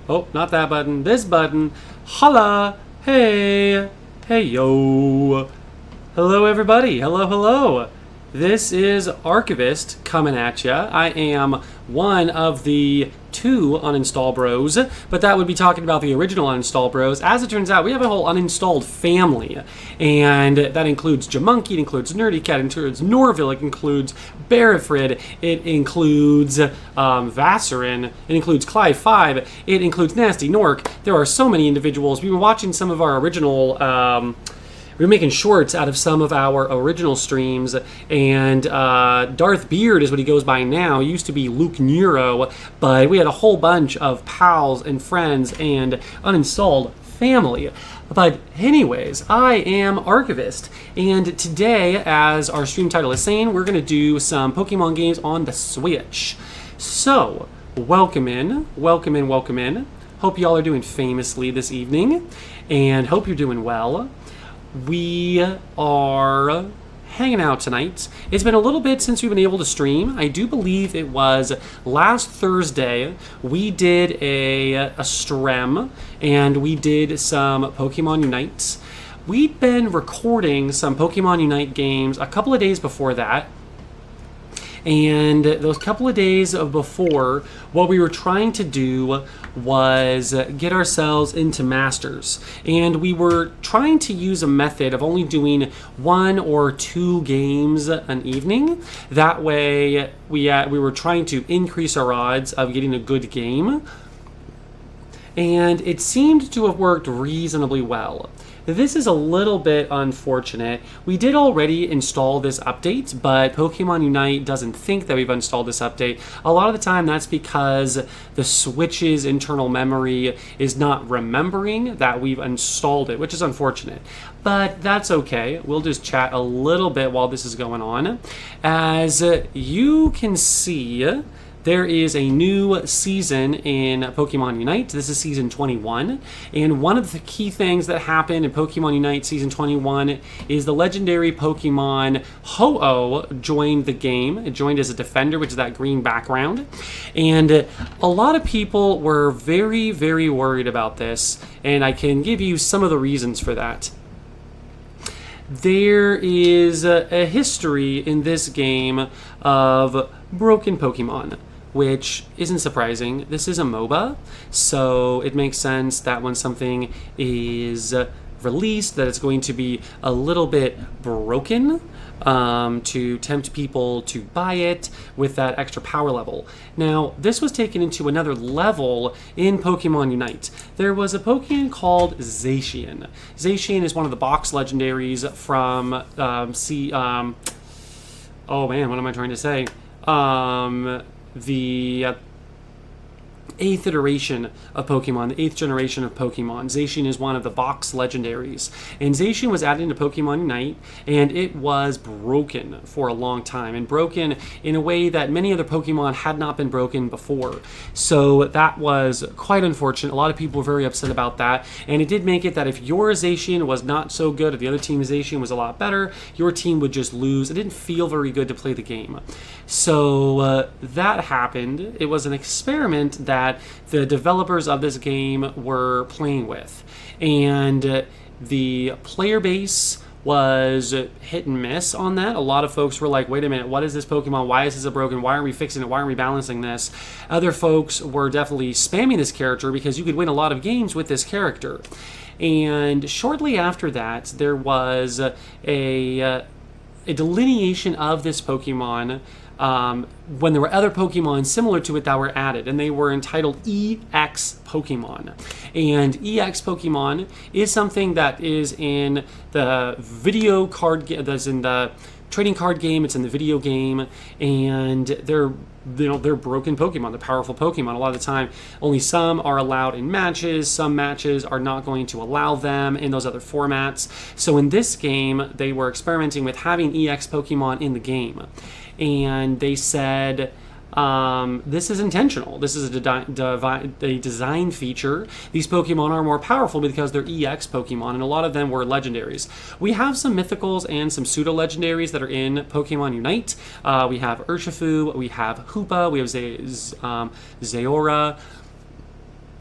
Oh, not that button. This button. Holla. Hey. Hey, yo. Hello, everybody. Hello, hello. This is Archivist coming at ya. I am one of the two UninstallBros, but that would be talking about the original UninstallBros. As it turns out, we have a whole uninstalled family, and that includes Jamonkey, it includes Nerdy Cat, it includes Norville, it includes Barifrid, it includes Vasserin, it includes Clive5, it includes Nasty Nork. There are so many individuals. We've been watching some of our original we were making shorts out of some of our original streams, and Darth Beard is what he goes by now. He used to be Luke Nero, but we had a whole bunch of pals and friends and uninstalled family. But anyways, I am Archivist, and today, as our stream title is saying, we're going to do some Pokemon games on the Switch. So, welcome in, welcome in, welcome in. Hope y'all are doing famously this evening, and hope you're doing well. We are hanging out tonight. It's been a little bit since we've been able to stream. I do believe it was last Thursday we did a strem, and we did some Pokemon Unite. We'd been recording some Pokemon Unite games a couple of days before that. And those couple of days before, what we were trying to do was get ourselves into Masters. And we were trying to use a method of only doing 1 or 2 games an evening. That way, we were trying to increase our odds of getting a good game. And it seemed to have worked reasonably well. This is a little bit unfortunate. We did already install this update, but Pokemon Unite doesn't think that we've installed this update. A lot of the time that's because the Switch's internal memory is not remembering that we've installed it, which is unfortunate. But that's okay. We'll just chat a little bit while this is going on. As you can see, there is a new season in Pokemon Unite. This is Season 21. And one of the key things that happened in Pokemon Unite Season 21 is the legendary Pokemon Ho-Oh joined the game. It joined as a defender, which is that green background. And a lot of people were very, very worried about this. And I can give you some of the reasons for that. There is a history in this game of broken Pokemon, which isn't surprising. This is a MOBA, so it makes sense that when something is released, that it's going to be a little bit broken to tempt people to buy it with that extra power level. Now, this was taken into another level in Pokemon Unite. There was a Pokemon called Zacian. Zacian is one of the box legendaries from oh man, what am I trying to say? The 8th iteration of Pokemon, the 8th generation of Pokemon. Zacian is one of the box legendaries. And Zacian was added into Pokemon Unite, and it was broken for a long time, and broken in a way that many other Pokemon had not been broken before. So that was quite unfortunate. A lot of people were very upset about that, and it did make it that if your Zacian was not so good, if the other team's Zacian was a lot better, your team would just lose. It didn't feel very good to play the game. So that happened. It was an experiment that the developers of this game were playing with. And the player base was hit and miss on that. A lot of folks were like, wait a minute, what is this Pokemon? Why is this a broken? Why aren't we fixing it? Why aren't we balancing this? Other folks were definitely spamming this character because you could win a lot of games with this character. And shortly after that, there was a delineation of this Pokemon when there were other Pokemon similar to it that were added, and they were entitled EX Pokemon. And EX Pokemon is something that is in the video card game, that's in the trading card game, it's in the video game, and they're broken Pokemon, they're powerful Pokemon. A lot of the time, only some are allowed in matches, some matches are not going to allow them in those other formats. So in this game, they were experimenting with having EX Pokemon in the game. And they said, this is intentional. This is a design feature. These Pokemon are more powerful because they're EX Pokemon, and a lot of them were legendaries. We have some mythicals and some pseudo-legendaries that are in Pokemon Unite. We have Urshifu, we have Hoopa, we have Zeora.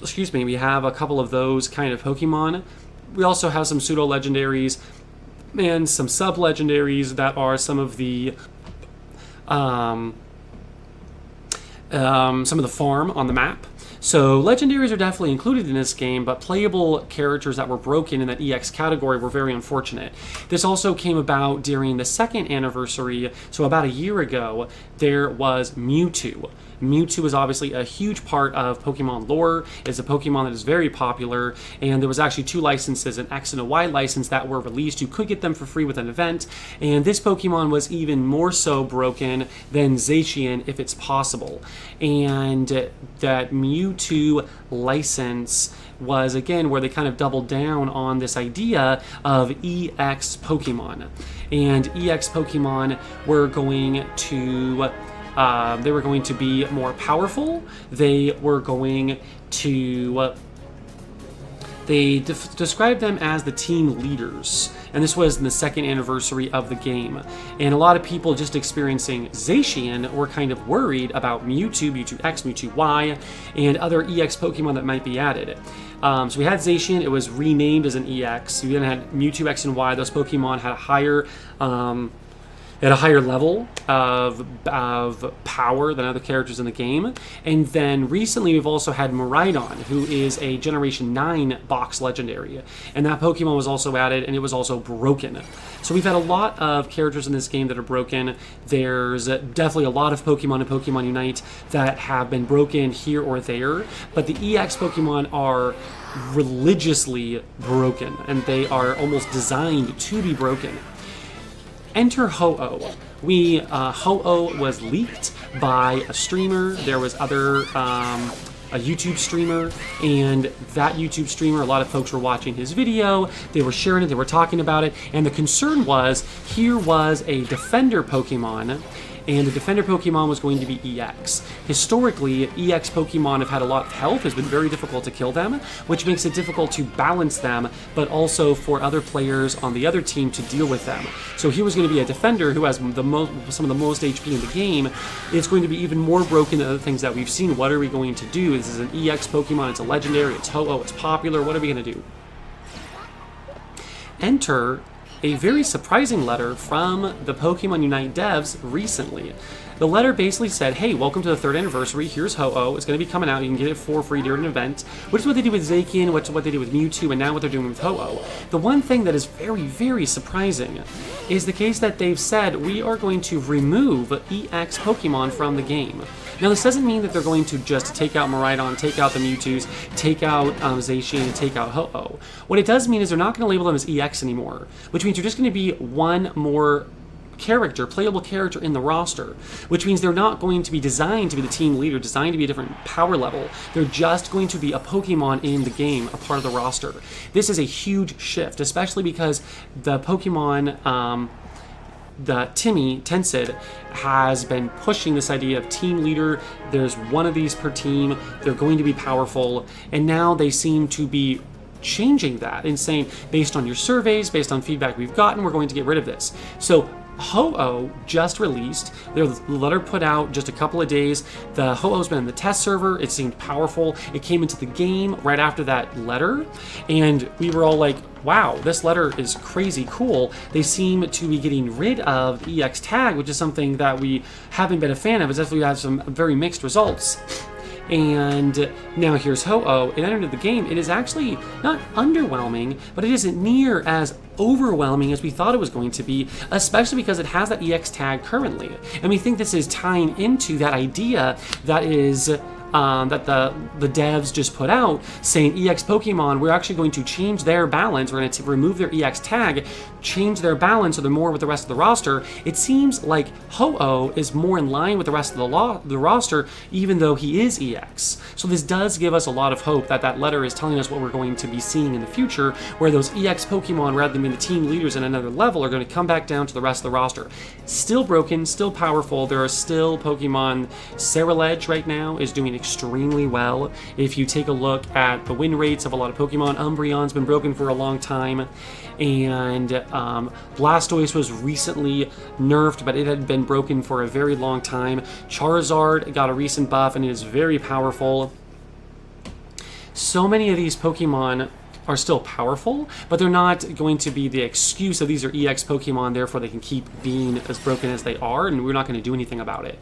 excuse me, we have a couple of those kind of Pokemon. We also have some pseudo-legendaries and some sub-legendaries that are some of the farm on the map. So legendaries are definitely included in this game, but playable characters that were broken in that EX category were very unfortunate. This also came about during the second anniversary, so about a year ago, there was Mewtwo. Mewtwo is obviously a huge part of Pokemon lore. It's a Pokemon that is very popular, and there was actually 2 licenses, an X and a Y license, that were released. You could get them for free with an event, and this Pokemon was even more so broken than Zacian, if it's possible. And that Mewtwo license was, again, where they kind of doubled down on this idea of EX Pokemon. And EX Pokemon were going to... they were going to be more powerful. They were going to... they described them as the team leaders. And this was in the second anniversary of the game. And a lot of people just experiencing Zacian were kind of worried about Mewtwo, Mewtwo X, Mewtwo Y, and other EX Pokemon that might be added. So we had Zacian, it was renamed as an EX. We then had Mewtwo X and Y. Those Pokemon had a higher... at a higher level of power than other characters in the game. And then recently we've also had Miraidon, who is a Generation 9 box legendary. And that Pokemon was also added, and it was also broken. So we've had a lot of characters in this game that are broken. There's definitely a lot of Pokemon in Pokemon Unite that have been broken here or there, but the EX Pokemon are religiously broken, and they are almost designed to be broken. Enter Ho-Oh. Ho-Oh was leaked by a streamer. There was a YouTube streamer, and that YouTube streamer, a lot of folks were watching his video, they were sharing it, they were talking about it, and the concern was, here was a Defender Pokemon, and the Defender Pokemon was going to be EX. Historically, EX Pokemon have had a lot of health. It's been very difficult to kill them, which makes it difficult to balance them, but also for other players on the other team to deal with them. So here was going to be a Defender who has some of the most HP in the game. It's going to be even more broken than other things that we've seen. What are we going to do? This is an EX Pokemon. It's a legendary. It's Ho-Oh. It's popular. What are we going to do? Enter a very surprising letter from the Pokemon Unite devs recently. The letter basically said, hey, welcome to the 3rd anniversary, here's Ho-Oh, it's going to be coming out, you can get it for free during an event, which is what they did with Zacian, which is what they did with Mewtwo, and now what they're doing with Ho-Oh. The one thing that is very, very surprising is the case that they've said, we are going to remove EX Pokemon from the game. Now, this doesn't mean that they're going to just take out Miraidon, take out the Mewtwo's, take out Zacian, and take out Ho-Oh. What it does mean is they're not going to label them as EX anymore, which means you're just going to be one more character, playable character in the roster, which means they're not going to be designed to be the team leader, designed to be a different power level. They're just going to be a Pokemon in the game, a part of the roster. This is a huge shift, especially because the Pokemon... the Timmy, Tensid, has been pushing this idea of team leader. There's one of these per team. They're going to be powerful. And now they seem to be changing that and saying, based on your surveys, based on feedback we've gotten, we're going to get rid of this. So Ho-Oh just released. The letter put out just a couple of days. The Ho-Oh's been in the test server. It seemed powerful. It came into the game right after that letter. And we were all like, wow, this letter is crazy cool. They seem to be getting rid of the EX tag, which is something that we haven't been a fan of. It's definitely had some very mixed results. And now here's Ho-Oh. It entered the game. It is actually not underwhelming, but it isn't near as overwhelming as we thought it was going to be, especially because it has that EX tag currently. And we think this is tying into that idea that is... that the devs just put out, saying EX Pokemon, we're actually going to change their balance, we're going to remove their EX tag, change their balance so they're more with the rest of the roster. It seems like Ho-Oh is more in line with the rest of the roster, even though he is EX. So this does give us a lot of hope that that letter is telling us what we're going to be seeing in the future, where those EX Pokemon, rather than being the team leaders at another level, are going to come back down to the rest of the roster. Still broken, still powerful. There are still Pokemon. Ceruledge right now is doing extremely well. If you take a look at the win rates of a lot of Pokemon, Umbreon's been broken for a long time, and Blastoise was recently nerfed, but it had been broken for a very long time. Charizard got a recent buff and it is very powerful. so many of these Pokemon are still powerful, but they're not going to be the excuse that these are EX Pokemon, therefore they can keep being as broken as they are, and we're not going to do anything about it.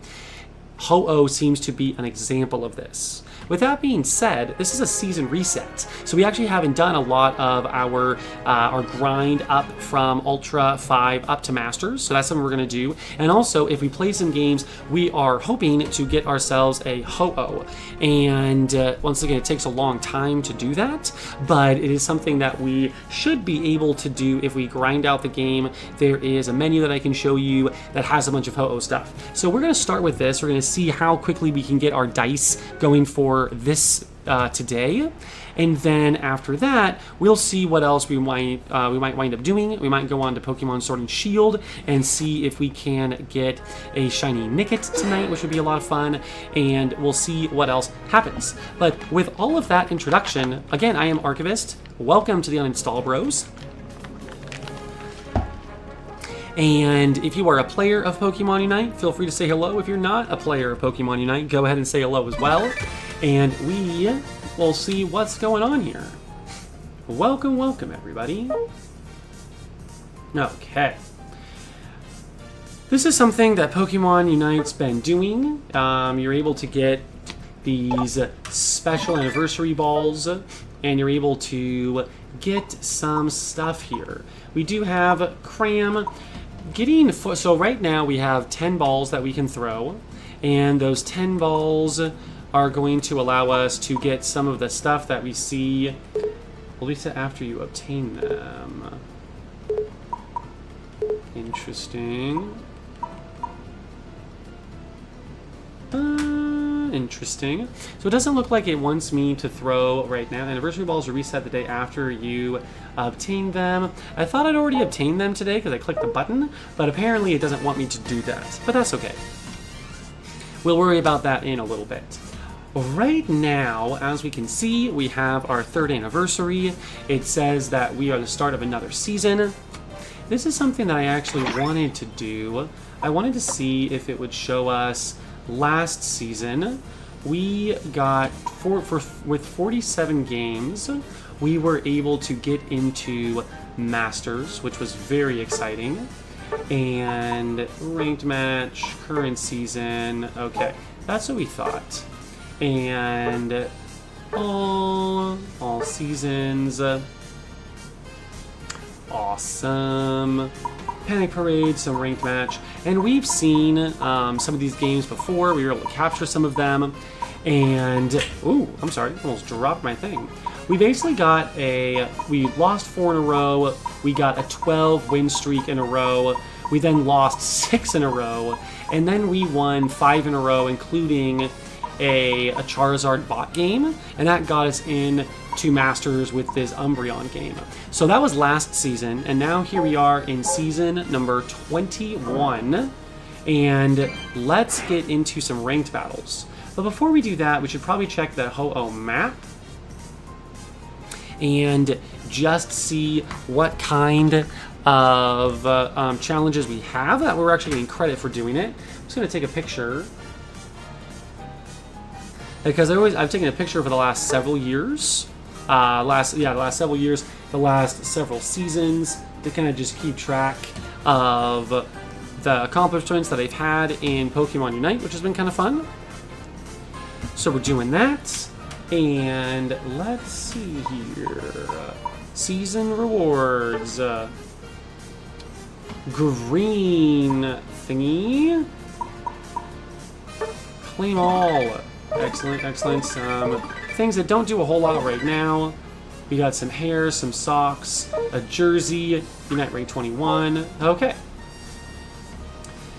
Ho-Oh seems to be an example of this. With that being said, this is a season reset, so we actually haven't done a lot of our grind up from Ultra 5 up to Masters, so that's something we're going to do. And also, if we play some games, we are hoping to get ourselves a Ho-Oh. And once again, it takes a long time to do that, but it is something that we should be able to do if we grind out the game. There is a menu that I can show you that has a bunch of Ho-Oh stuff. So we're going to start with this. We're going to see how quickly we can get our dice going for this today, and then after that we'll see what else we might wind up doing. We might go on to Pokemon Sword and Shield and see if we can get a shiny Nickit tonight, which would be a lot of fun, and we'll see what else happens. But with all of that introduction, again, I am Archivist. Welcome to the UninstallBros. And if you are a player of Pokemon Unite, feel free to say hello. If you're not a player of Pokemon Unite, go ahead and say hello as well. And we will see what's going on here. Welcome, welcome, everybody. Okay. This is something that Pokemon Unite's been doing. You're able to get these special anniversary balls, and you're able to get some stuff here. We do have Cram. So right now we have 10 balls that we can throw, and those 10 balls are going to allow us to get some of the stuff that we see, at least after you obtain them. Interesting. Interesting. So it doesn't look like it wants me to throw right now. Anniversary balls are reset the day after you obtain them. I thought I'd already obtained them today because I clicked the button, but apparently it doesn't want me to do that. But that's okay. We'll worry about that in a little bit. Right now, as we can see, we have our 3rd anniversary. It says that we are the start of another season. This is something that I actually wanted to do. I wanted to see if it would show us last season. We got with 47 games, we were able to get into Masters, which was very exciting. And ranked match, current season, okay, that's what we thought. And all seasons, awesome. Panic Parade, some ranked match, and we've seen some of these games before. We were able to capture some of them, and ooh, I'm sorry, almost dropped my thing. We basically got we lost 4 in a row. We got a 12 win streak in a row. We then lost 6 in a row, and then we won 5 in a row, including a Charizard bot game, and that got us in to Masters with this Umbreon game. So that was last season, and now here we are in season number 21, and let's get into some ranked battles. But before we do that, we should probably check the Ho-Oh map and just see what kind of challenges we have. That we're actually getting credit for doing it. I'm just going to take a picture, because I've taken a picture for the last several years. The last several years, the last several seasons, to kind of just keep track of the accomplishments that I've had in Pokemon Unite, which has been kind of fun. So we're doing that, and let's see here. Season rewards. Green thingy. Claim all. Excellent, excellent. Some things that don't do a whole lot right now. We got some hair, some socks, a jersey, Unite Rank 21. Okay.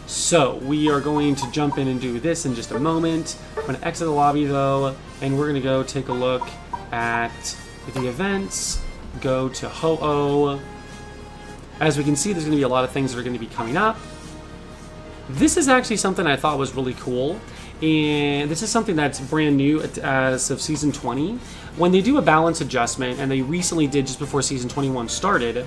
So we are going to jump in and do this in just a moment. I'm going to exit the lobby though, and we're going to go take a look at the events. Go to Ho-Oh. As we can see, there's going to be a lot of things that are going to be coming up. This is actually something I thought was really cool. And this is something that's brand new as of Season 20. When they do a balance adjustment, and they recently did just before Season 21 started,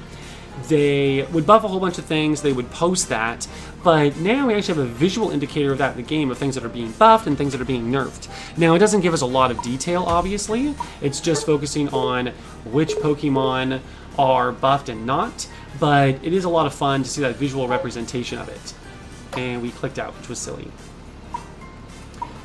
they would buff a whole bunch of things, they would post that, but now we actually have a visual indicator of that in the game of things that are being buffed and things that are being nerfed. Now, it doesn't give us a lot of detail, obviously. It's just focusing on which Pokemon are buffed and not, but it is a lot of fun to see that visual representation of it. And we clicked out, which was silly.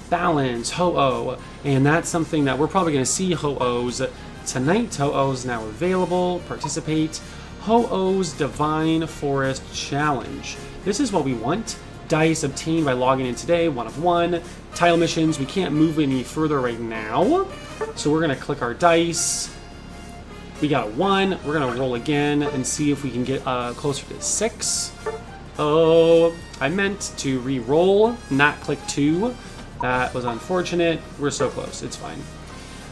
Balance, Ho-Oh, and that's something that we're probably going to see Ho-Ohs tonight. Ho-Ohs now available. Participate. Ho-Oh's Divine Forest Challenge. This is what we want. Dice obtained by logging in today, 1 of 1. Tile missions, we can't move any further right now. So we're going to click our dice. We got a 1. We're going to roll again and see if we can get closer to 6. Oh, I meant to re-roll, not click 2. That was unfortunate. We're so close. It's fine.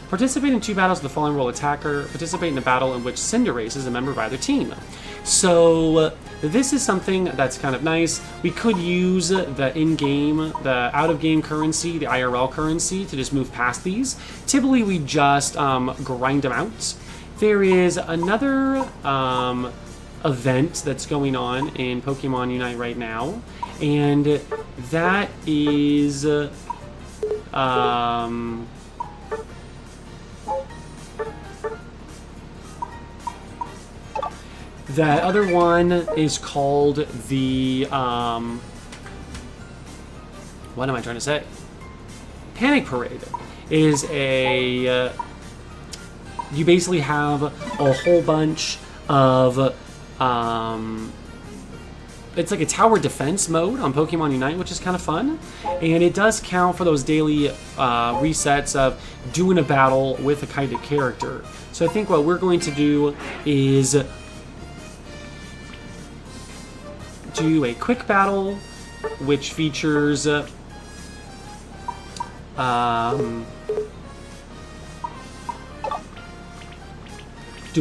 Participate in 2 battles with the following role attacker. Participate in a battle in which Cinderace is a member of either team. So this is something that's kind of nice. We could use the in-game, the out-of-game currency, the IRL currency, to just move past these. Typically, we just grind them out. There is another event that's going on in Pokemon Unite right now, and that is that other one is called the what am I trying to say? Panic Parade is a you basically have a whole bunch of it's like a tower defense mode on Pokemon Unite, which is kind of fun. And it does count for those daily resets of doing a battle with a kind of character. So I think what we're going to do is do a quick battle, which features do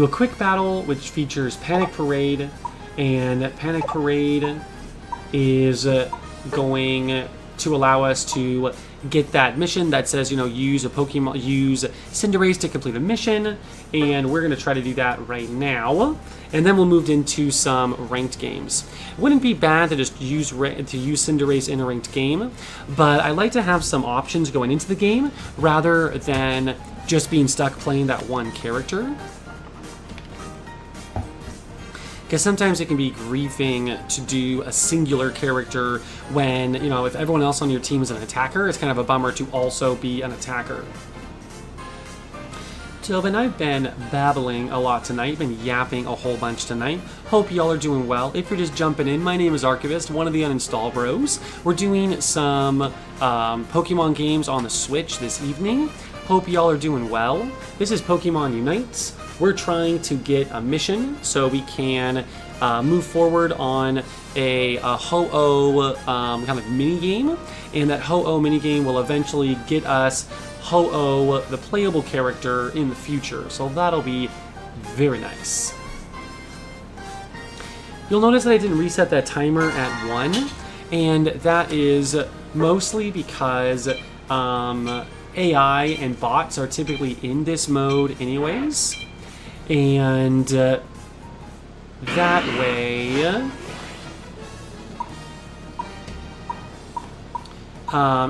a quick battle, which features Panic Parade. And Panic Parade is going to allow us to get that mission that says, you know, use Cinderace to complete a mission, and we're going to try to do that right now. And then we'll move into some ranked games. It wouldn't be bad to just use Cinderace in a ranked game, but I like to have some options going into the game rather than just being stuck playing that one character. Because sometimes it can be grieving to do a singular character when, you know, if everyone else on your team is an attacker, it's kind of a bummer to also be an attacker. Tobin, I've been babbling a lot tonight, been yapping a whole bunch tonight. Hope y'all are doing well. If you're just jumping in, my name is Archivist, one of the UninstallBros. We're doing some Pokemon games on the Switch this evening. Hope y'all are doing well. This is Pokemon Unite. We're trying to get a mission so we can move forward on a Ho-Oh kind of mini-game, and that Ho-Oh mini-game will eventually get us Ho-Oh, the playable character, in the future, so that'll be very nice. You'll notice that I didn't reset that timer at 1, and that is mostly because AI and bots are typically in this mode anyways. And that way,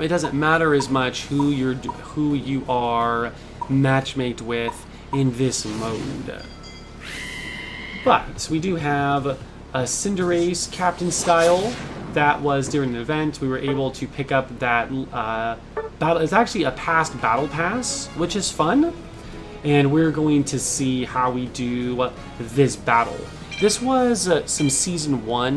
it doesn't matter as much who you are matchmaked with in this mode. But we do have a Cinderace Captain Style. That was during an event. We were able to pick up that battle. It's actually a past battle pass, which is fun. And we're going to see how we do this battle. This was some season 1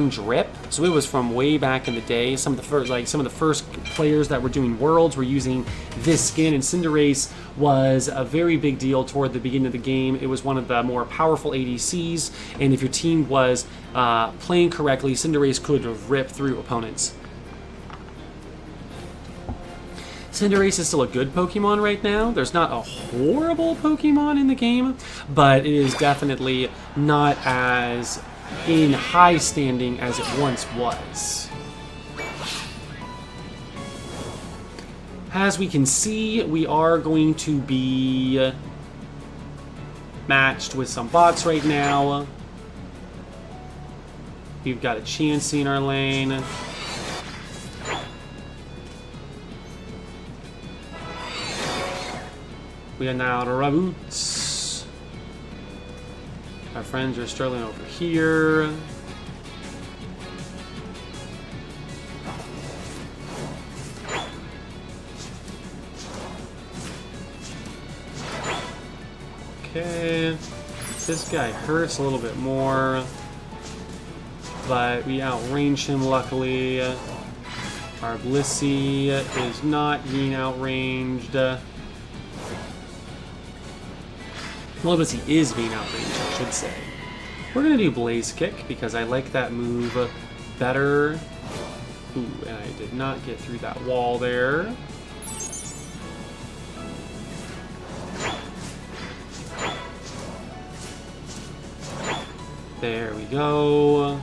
drip. So it was from way back in the day. Some of the first players that were doing Worlds were using this skin, and Cinderace was a very big deal toward the beginning of the game. It was one of the more powerful ADCs, and if your team was playing correctly, Cinderace could rip through opponents. Cinderace is still a good Pokemon right now. There's not a horrible Pokemon in the game, but it is definitely not as in high standing as it once was. As we can see, we are going to be matched with some bots right now. We've got a Chansey in our lane. We are now the Raboots. Our friends are struggling over here. Okay. This guy hurts a little bit more, but we outrange him luckily. Our Blissey is not being outranged. Well, Blissey is being outranged, I should say. We're gonna do Blaze Kick because I like that move better. Ooh, and I did not get through that wall there. There we go.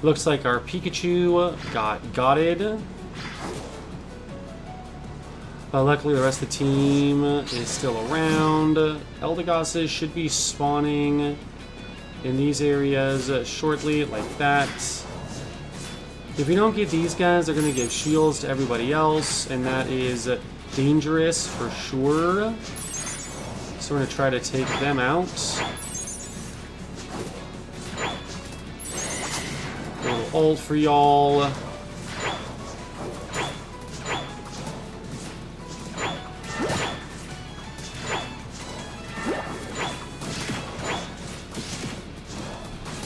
Looks like our Pikachu got gotted. But luckily the rest of the team is still around. Eldegoss should be spawning in these areas shortly, like that. If we don't get these guys, they're going to give shields to everybody else, and that is dangerous for sure. So we're going to try to take them out. A little ult for y'all.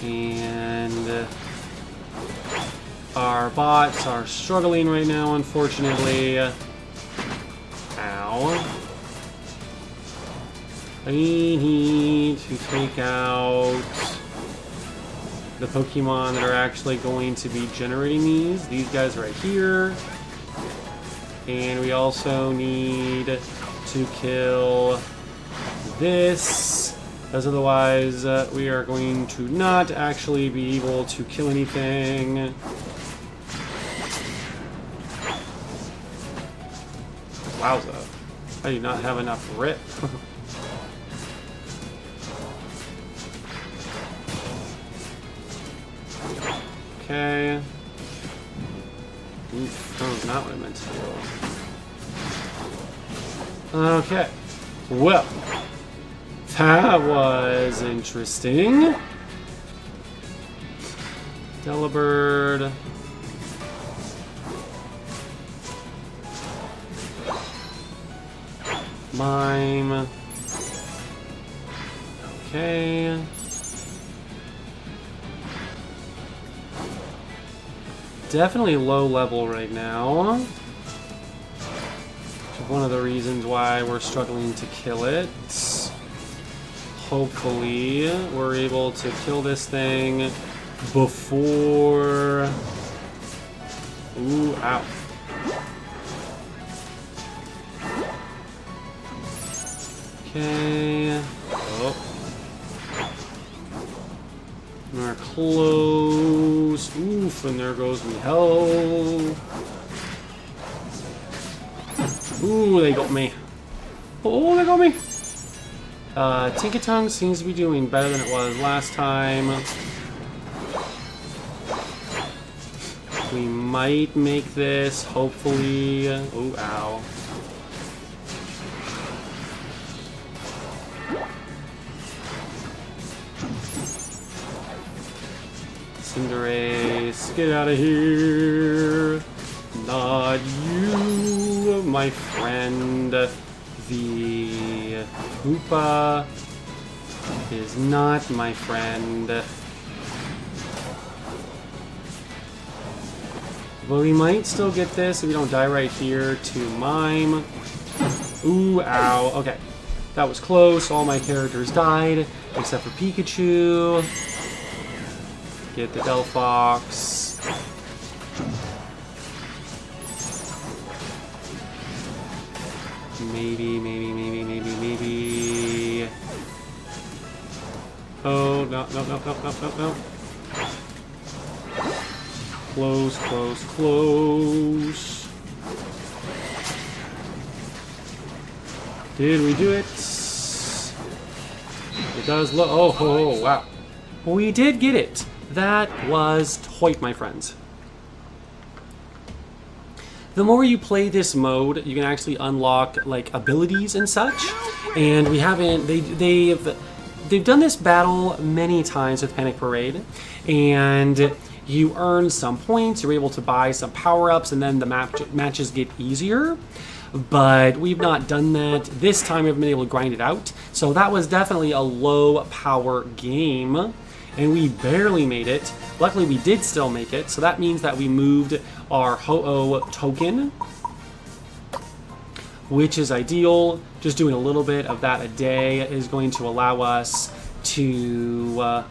And our bots are struggling right now, unfortunately. Ow. I need to take out the Pokemon that are actually going to be generating these. These guys right here. And we also need to kill this, as otherwise we are going to not actually be able to kill anything. Wowza. I do not have enough rip. Okay. Oof, that was not what I meant to do. Okay. Well, that was interesting. Delibird. Mime. Okay. Definitely low level right now. Which is one of the reasons why we're struggling to kill it. Hopefully, we're able to kill this thing before... Ooh, ow. Okay. Oh. We're close. Oof, and there goes me health. Ooh, they got me. Oh, they got me. Tinkatongue seems to be doing better than it was last time. We might make this, hopefully. Oh, ow. Cinderace, get out of here. Not you, my friend. The Koopa is not my friend. But we might still get this if we don't die right here to Mime. Ooh, ow. Okay. That was close. All my characters died, except for Pikachu. Get the Delphox. Maybe. Oh, no. Close, close, close. Did we do it? It does look... Oh, wow. We did get it. That was toit, my friends. The more you play this mode, you can actually unlock like abilities and such. And we haven't... They've done this battle many times with Panic Parade, and you earn some points, you're able to buy some power-ups, and then the matches get easier. But we've not done that. This time we haven't been able to grind it out. So that was definitely a low-power game, and we barely made it. Luckily, we did still make it, so that means that we moved our Ho-Oh token, which is ideal. Just doing a little bit of that a day is going to allow us to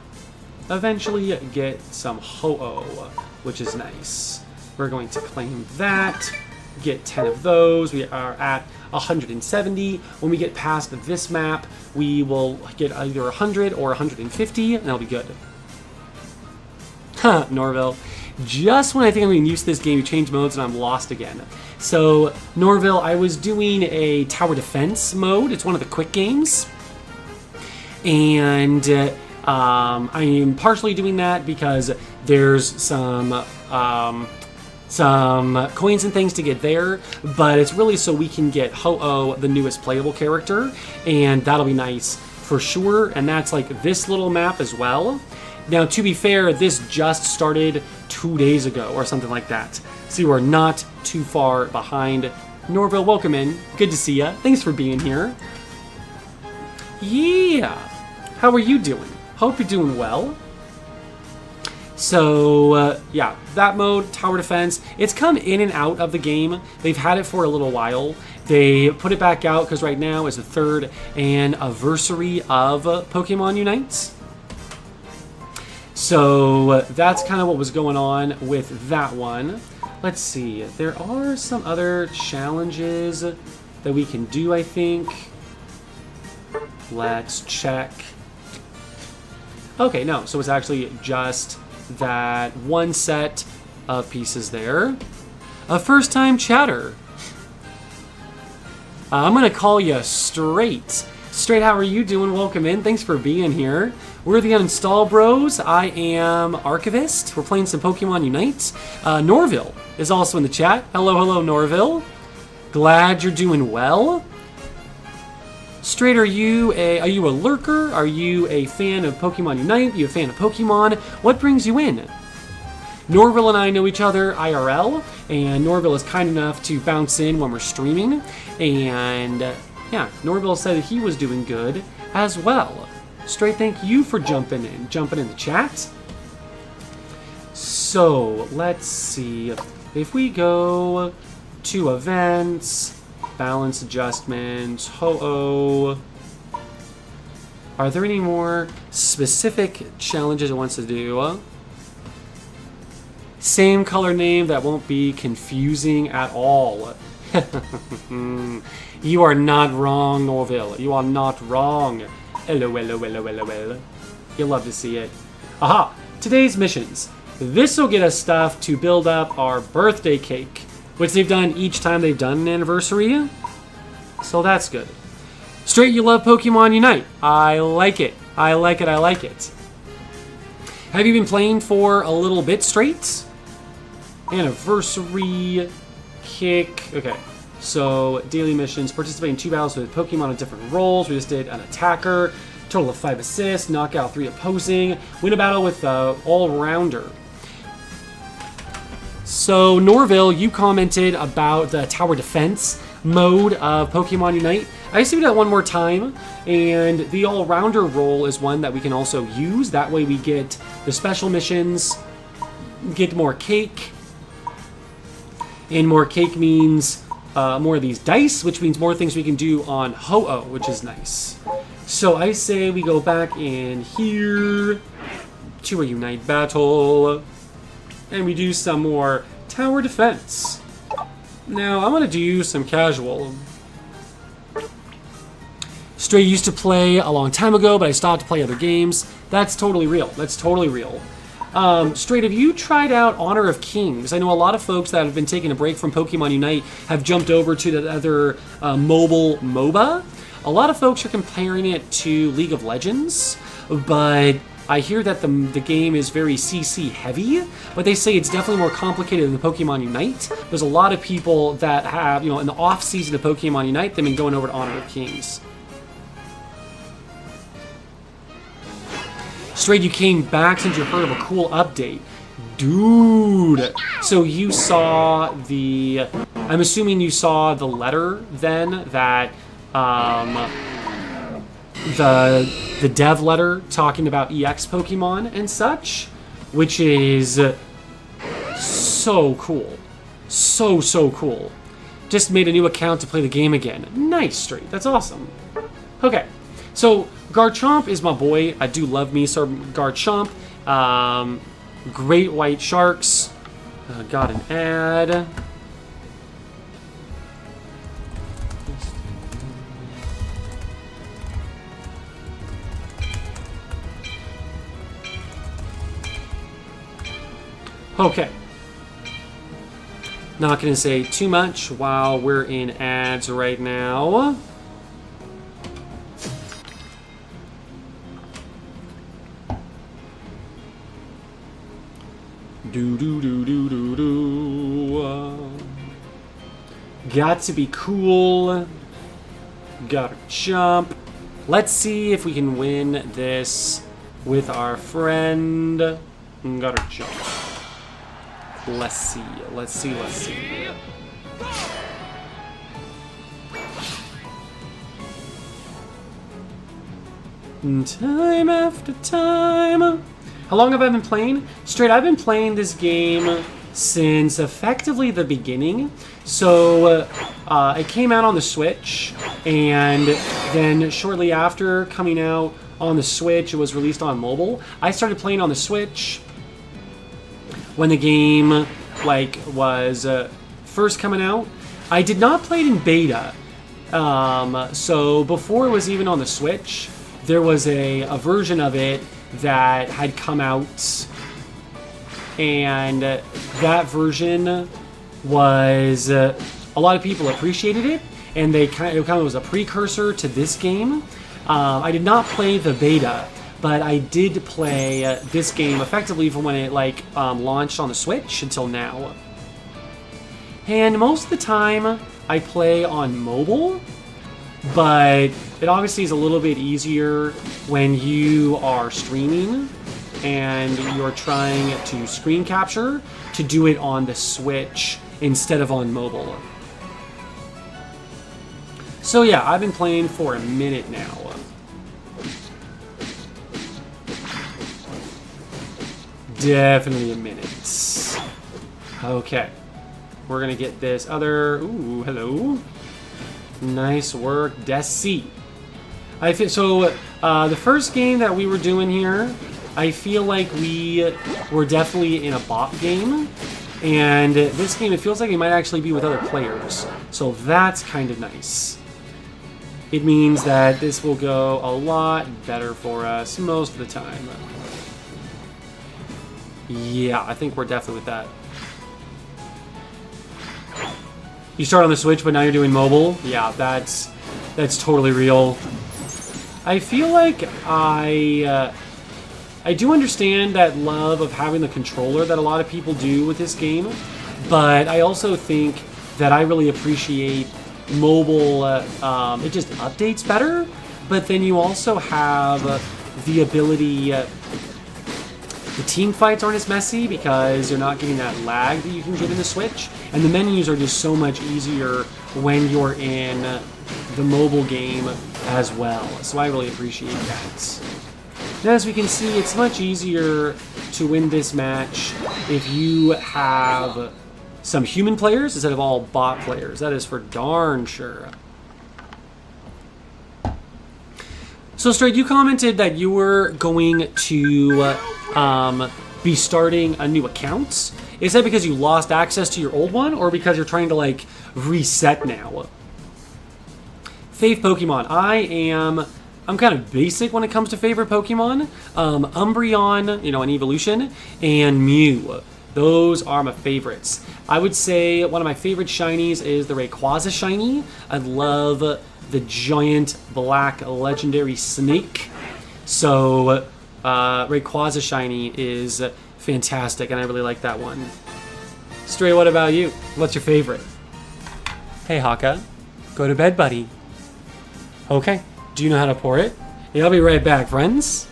eventually get some Ho-Oh, which is nice. We're going to claim that, get 10 of those. We are at 170. When we get past this map, we will get either 100 or 150, and that'll be good. Huh, Norville. Just when I think I'm getting used to this game, you change modes and I'm lost again. So, Norville, I was doing a tower defense mode. It's one of the quick games. And I am partially doing that because there's some coins and things to get there, but it's really so we can get Ho-Oh, the newest playable character, and that'll be nice for sure. And that's like this little map as well. Now, to be fair, this just started 2 days ago or something like that, so you are not too far behind. Norville, welcome in. Good to see ya. Thanks for being here. Yeah. How are you doing? Hope you're doing well. So, yeah, that mode, tower defense, it's come in and out of the game. They've had it for a little while. They put it back out because right now is the 3rd anniversary of Pokemon Unites. So that's kind of what was going on with that one. Let's see. There are some other challenges that we can do, I think. Let's check. Okay, no. So it's actually just that one set of pieces there. A first-time chatter. I'm going to call you Straight. Straight, how are you doing? Welcome in. Thanks for being here. We're the UninstallBros. I am Archivist. We're playing some Pokemon Unite. Norville is also in the chat. Hello, hello, Norville. Glad you're doing well. Straight, are you a lurker? Are you a fan of Pokemon Unite? Are you a fan of Pokemon? What brings you in? Norville and I know each other IRL, and Norville is kind enough to bounce in when we're streaming. And yeah, Norville said that he was doing good as well. Straight, thank you for jumping in the chat. So, let's see. If we go to events, balance adjustments, Ho-Oh. Are there any more specific challenges it wants to do? Same color name, that won't be confusing at all. You are not wrong, Norville. You are not wrong. Hello, hello, hello, hello, hello. You'll love to see it. Aha! Today's missions. This will get us stuff to build up our birthday cake, which they've done each time they've done an anniversary. So that's good. Straight, you love Pokemon Unite. I like it. I like it. I like it. Have you been playing for a little bit, Straight? Anniversary kick. Okay. So, daily missions, participate in 2 battles with Pokemon in different roles. We just did an attacker, total of 5 assists, knock out 3 opposing, win a battle with all-rounder. So, Norville, you commented about the tower defense mode of Pokemon Unite. I just do that one more time, and the all-rounder role is one that we can also use. That way we get the special missions, get more cake, and more cake means more of these dice, which means more things we can do on Ho-Oh, which is nice. So I say we go back in here to a Unite battle, and we do some more tower defense. Now, I'm going to do some casual. Stray used to play a long time ago, but I stopped to play other games. That's totally real. That's totally real. Straight, have you tried out Honor of Kings? I know a lot of folks that have been taking a break from Pokemon Unite have jumped over to the other mobile MOBA. A lot of folks are comparing it to League of Legends, but I hear that the game is very CC heavy, but they say it's definitely more complicated than Pokemon Unite. There's a lot of people that have, in the off season of Pokemon Unite, they've been going over to Honor of Kings. Straight, you came back since you heard of a cool update. Dude! So you saw the... I'm assuming you saw the letter then that... the dev letter talking about EX Pokemon and such, which is so cool. So cool. Just made a new account to play the game again. Nice, Straight. That's awesome. Okay. So, Garchomp is my boy. I do love me some Garchomp. Great White Sharks. Got an ad. Okay. Not going to say too much while we're in ads right now. Got to be cool. Gotta jump. Let's see if we can win this with our friend. Gotta jump. Let's see. Time after time. How long have I been playing? Straight, I've been playing this game since effectively the beginning. So it came out on the Switch, and then shortly after coming out on the Switch, it was released on mobile. I started playing on the Switch when the game was first coming out. I did not play it in beta. So before it was even on the Switch, there was a version of it that had come out, and that version was a lot of people appreciated it, and it kind of was a precursor to this game. I did not play the beta, but I did play this game effectively from when it launched on the Switch until now. And most of the time I play on mobile, but it obviously is a little bit easier when you are streaming and you're trying to screen capture to do it on the Switch instead of on mobile. So yeah, I've been playing for a minute now. Definitely a minute. Okay. We're gonna get this other... Ooh, hello. Nice work, Desi. So, the first game that we were doing here, I feel like we were definitely in a bot game. And this game, it feels like we might actually be with other players. So that's kind of nice. It means that this will go a lot better for us most of the time. Yeah, I think we're definitely with that. You start on the Switch, but now you're doing mobile? Yeah, that's totally real. I feel like I do understand that love of having the controller that a lot of people do with this game, but I also think that I really appreciate mobile. It just updates better, but then you also have the ability... The team fights aren't as messy because you're not getting that lag that you can get in the Switch. And the menus are just so much easier when you're in the mobile game as well. So I really appreciate that. Now, as we can see, it's much easier to win this match if you have some human players instead of all bot players. That is for darn sure. So, Straight, you commented that you were going to be starting a new account. Is that because you lost access to your old one, or because you're trying to, reset now? Faith Pokemon. I am I'm kind of basic when it comes to favorite Pokemon. Umbreon, you know, an evolution, and Mew. Those are my favorites. I would say one of my favorite shinies is the Rayquaza shiny. I love the giant black legendary snake. So Rayquaza shiny is fantastic, and I really like that one. Stray, what about you? What's your favorite? Hey, Haka. Go to bed, buddy. Okay. Do you know how to pour it? Yeah, I'll be right back, friends.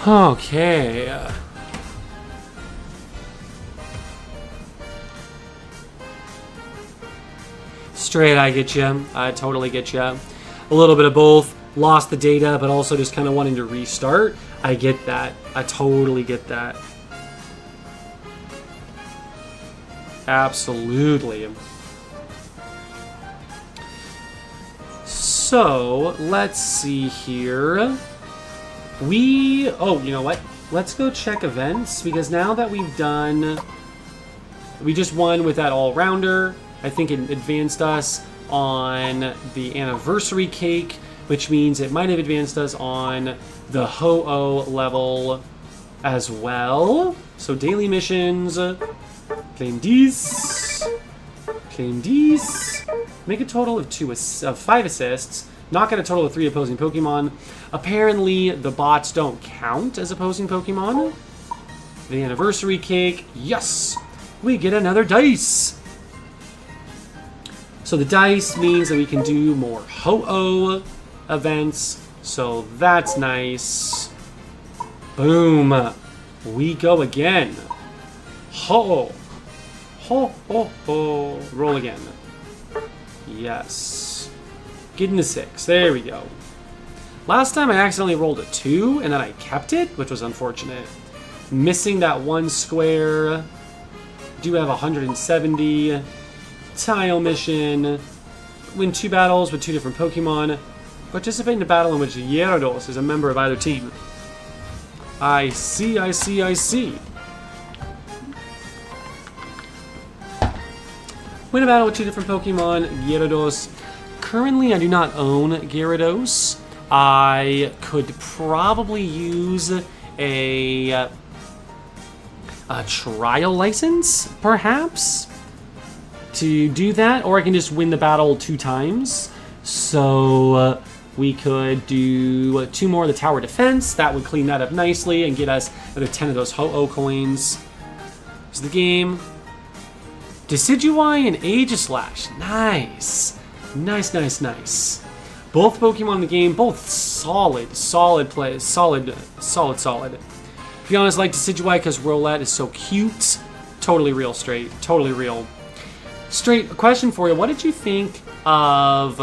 Okay. Straight, I get you. I totally get you. A little bit of both. Lost the data, but also just kind of wanting to restart. I get that. I totally get that. Absolutely. So, let's see here. Oh, you know what? Let's go check events, because now that we just won with that all-rounder. I think it advanced us on the anniversary cake, which means it might have advanced us on the Ho-Oh level as well. So daily missions, claim these, make a total of 5 assists. Not get a total of 3 opposing Pokemon. Apparently, the bots don't count as opposing Pokemon. The anniversary cake. Yes! We get another dice! So the dice means that we can do more Ho-Oh events. So that's nice. Boom! We go again. Ho-Oh! Ho-Oh-Oh! Roll again. Yes. Getting a 6. There we go. Last time I accidentally rolled a 2, and then I kept it, which was unfortunate. Missing that 1 square. Do have 170. Tile mission. Win 2 battles with 2 different Pokemon. Participate in a battle in which Gyarados is a member of either team. I see. Win a battle with 2 different Pokemon. Gyarados. Currently, I do not own Gyarados. I could probably use a trial license, perhaps, to do that, or I can just win the battle 2 times. So we could do 2 more of the tower defense. That would clean that up nicely and get us another 10 of those Ho-Oh coins. Here's the game. Decidueye and Aegislash. Nice. Nice. Both Pokemon in the game, both solid plays. Solid. To be honest, I like Decidueye because Rowlet is so cute. Totally real, Straight. Totally real. Straight, a question for you. What did you think of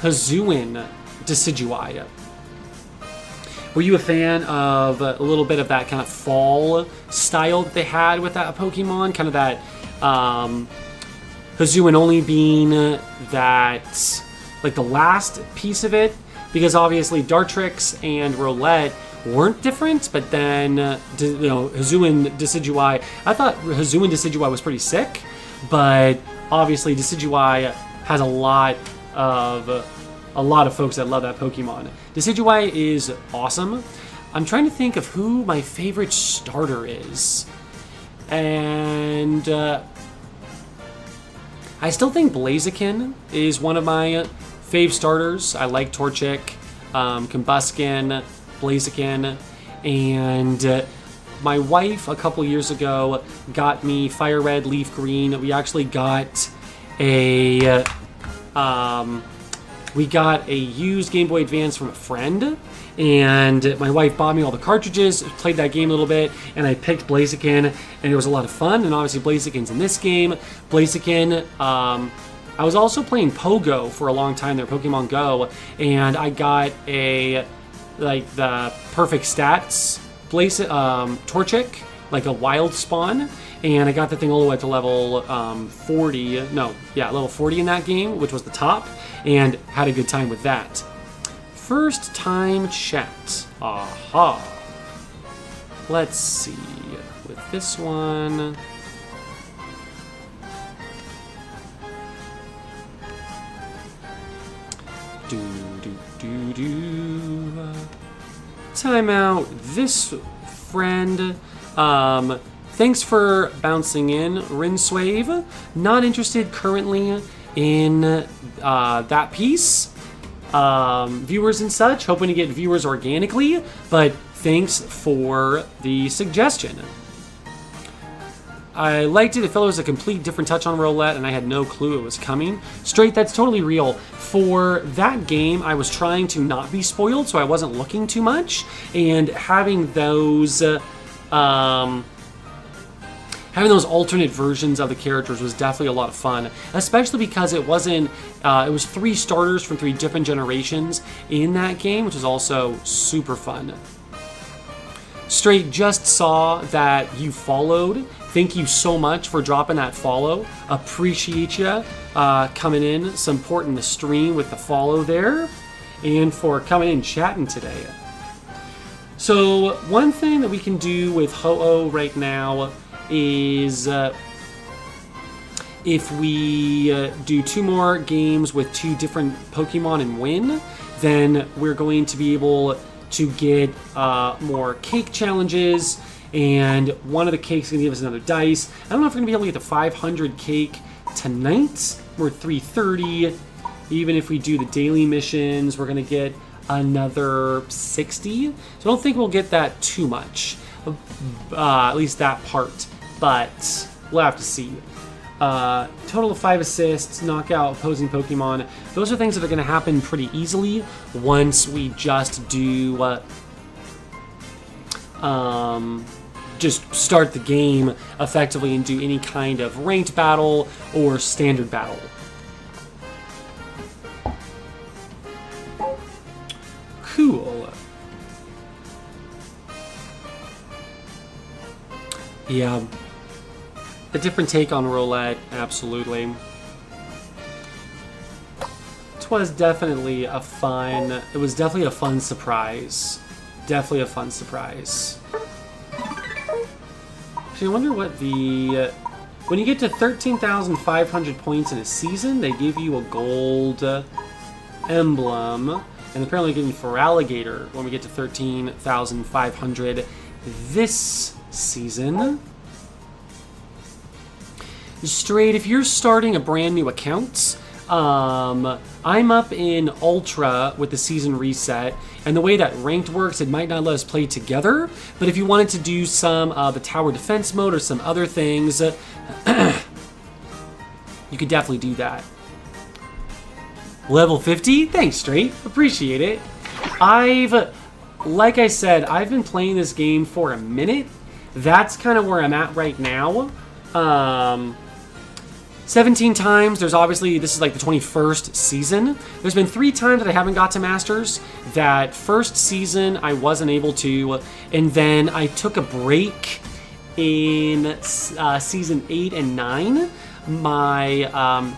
Hisuian Decidueye? Were you a fan of a little bit of that kind of fall style that they had with that Pokemon? Kind of that Hisuian only being that, like, the last piece of it? Because obviously Dartrix and Rowlet weren't different, but then, Hisuian Decidueye, I thought Hisuian Decidueye was pretty sick, but obviously Decidueye has a lot of folks that love that Pokemon. Decidueye is awesome. I'm trying to think of who my favorite starter is. And I still think Blaziken is one of my fave starters. I like Torchic, Combusken, Blaziken, and my wife a couple years ago got me Fire Red, Leaf Green. We actually got a used Game Boy Advance from a friend, and my wife bought me all the cartridges, played that game a little bit, and I picked Blaziken, and it was a lot of fun, and obviously Blaziken's in this game. Blaziken, I was also playing Pogo for a long time there, Pokemon Go, and I got the perfect stats Torchic, like a wild spawn, and I got the thing all the way to level 40. No, yeah, level 40 in that game, which was the top, and had a good time with that. First time chat. Aha. Let's see. With this one. Time out. This friend. Thanks for bouncing in, Rinswave. Not interested currently in that piece. Viewers and such, hoping to get viewers organically, but thanks for the suggestion. I liked it. It felt it was a complete different touch on roulette, and I had no clue it was coming. Straight, that's totally real. For that game, I was trying to not be spoiled, so I wasn't looking too much, and having those alternate versions of the characters was definitely a lot of fun, especially because it wasn't, it was 3 starters from 3 different generations in that game, which was also super fun. Straight, just saw that you followed. Thank you so much for dropping that follow. Appreciate you coming in, supporting the stream with the follow there, and for coming in chatting today. So one thing that we can do with Ho-Oh right now is if we do 2 more games with 2 different Pokemon and win, then we're going to be able to get more cake challenges, and one of the cakes is going to give us another dice. I don't know if we're going to be able to get the 500 cake tonight. We're at 330. Even if we do the daily missions, we're going to get another 60. So I don't think we'll get that too much, at least that part, but we'll have to see. Total of 5 assists, knock out opposing Pokemon. Those are things that are going to happen pretty easily once we just do just start the game effectively and do any kind of ranked battle or standard battle. Cool. Yeah. A different take on roulette, absolutely. It was definitely a fun surprise. Definitely a fun surprise. Actually, I wonder what the... when you get to 13,500 points in a season, they give you a gold emblem. And apparently getting for alligator when we get to 13,500 this season. Straight, if you're starting a brand new account, I'm up in Ultra with the season reset, and the way that ranked works, it might not let us play together, but if you wanted to do some the tower defense mode or some other things, you could definitely do that. Level 50? Thanks, Straight. Appreciate it. Like I said, I've been playing this game for a minute. That's kind of where I'm at right now. 17 times. There's obviously, this is like the 21st season. There's been 3 times that I haven't got to Masters. That first season I wasn't able to, and then I took a break in season 8 and 9. My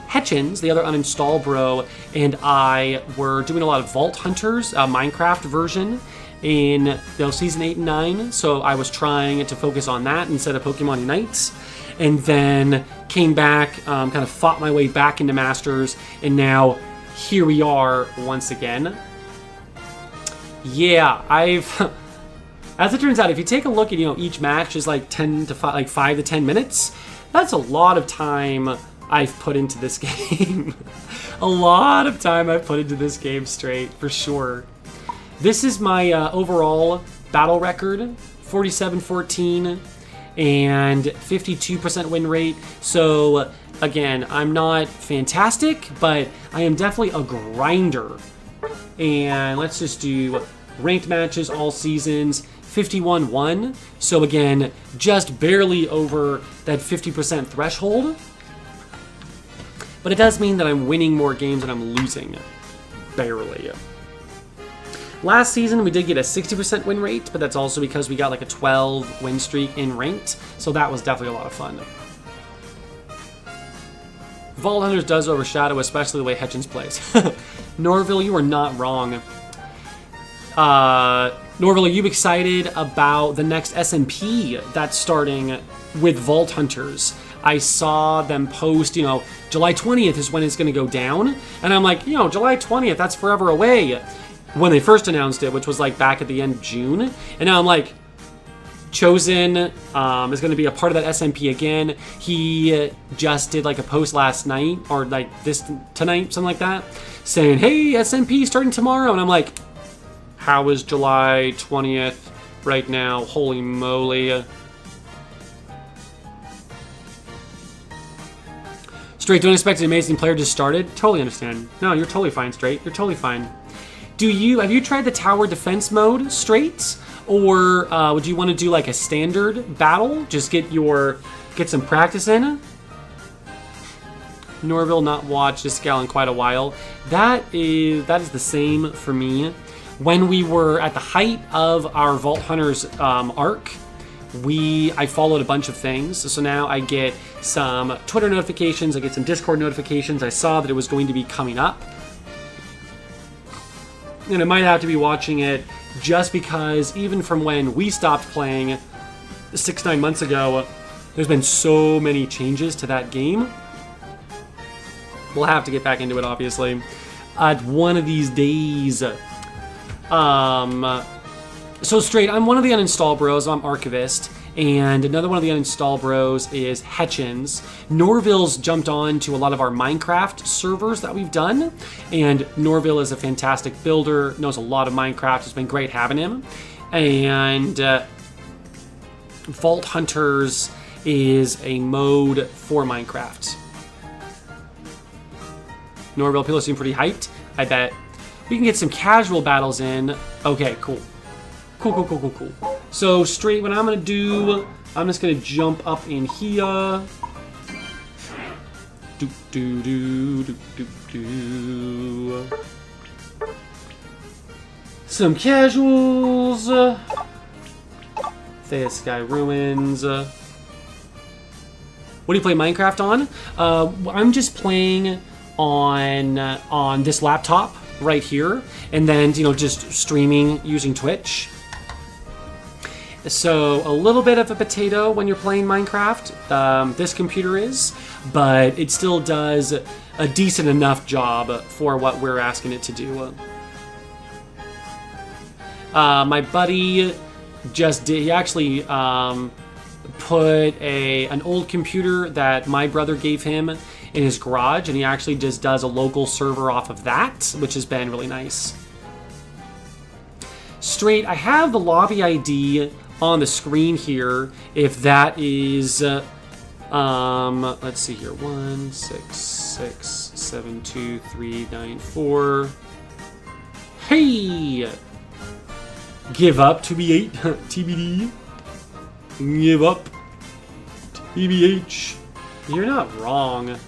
Hetchins, the other UninstallBro, and I were doing a lot of Vault Hunters, Minecraft version, in season 8 and 9. So I was trying to focus on that instead of Pokemon Unites. And then came back, kind of fought my way back into Masters, and now here we are once again. Yeah, as it turns out, if you take a look at, each match is like 5 to 10 minutes. That's a lot of time I've put into this game. A lot of time I've put into this game, Straight, for sure. This is my overall battle record, 47-14. And 52% win rate. So again, I'm not fantastic, but I am definitely a grinder. And let's just do ranked matches all seasons, 51-1. So again, just barely over that 50% threshold. But it does mean that I'm winning more games than I'm losing. Barely. Last season, we did get a 60% win rate, but that's also because we got like a 12 win streak in ranked, so that was definitely a lot of fun. Vault Hunters does overshadow, especially the way Hetchins plays. Norville, you are not wrong. Norville, are you excited about the next SMP that's starting with Vault Hunters? I saw them post, July 20th is when it's going to go down, and I'm like, July 20th, that's forever away. When they first announced it, which was like back at the end of June, and now I'm like, Chosen is going to be a part of that SMP again. He just did like a post last night, or like tonight, something like that, saying, hey, SMP starting tomorrow, and I'm like, how is July 20th right now? Holy moly. Straight, don't expect an amazing player just started. Totally understand. No, you're totally fine, Straight. You're totally fine. Have you tried the tower defense mode, Straight? Or would you want to do like a standard battle? Just get some practice in? Norville not watched this gal in quite a while. That is the same for me. When we were at the height of our Vault Hunters arc, I followed a bunch of things. So now I get some Twitter notifications, I get some Discord notifications. I saw that it was going to be coming up. And I might have to be watching it just because even from when we stopped playing 6-9 months ago, there's been so many changes to that game. We'll have to get back into it, obviously, at one of these days. So Straight, I'm one of the UninstallBros. I'm Archivist. And another one of the UninstallBros is Hetchins. Norville's jumped on to a lot of our Minecraft servers that we've done. And Norville is a fantastic builder, knows a lot of Minecraft. It's been great having him. And Vault Hunters is a mode for Minecraft. Norville, people seem pretty hyped, I bet. We can get some casual battles in. Okay, cool. Cool. So, Straight, what I'm going to do, I'm just going to jump up in here. Some casuals. Theia Sky Ruins. What do you play Minecraft on? I'm just playing on this laptop right here, and then just streaming using Twitch. So a little bit of a potato when you're playing Minecraft. This computer is, but it still does a decent enough job for what we're asking it to do. My buddy just did. He actually put an old computer that my brother gave him in his garage, and he actually just does a local server off of that, which has been really nice. Straight, I have the lobby ID on the screen here. If that is, let's see here, 1667239 Hey, give up to be 8 TBD. Give up, TBH. You're not wrong.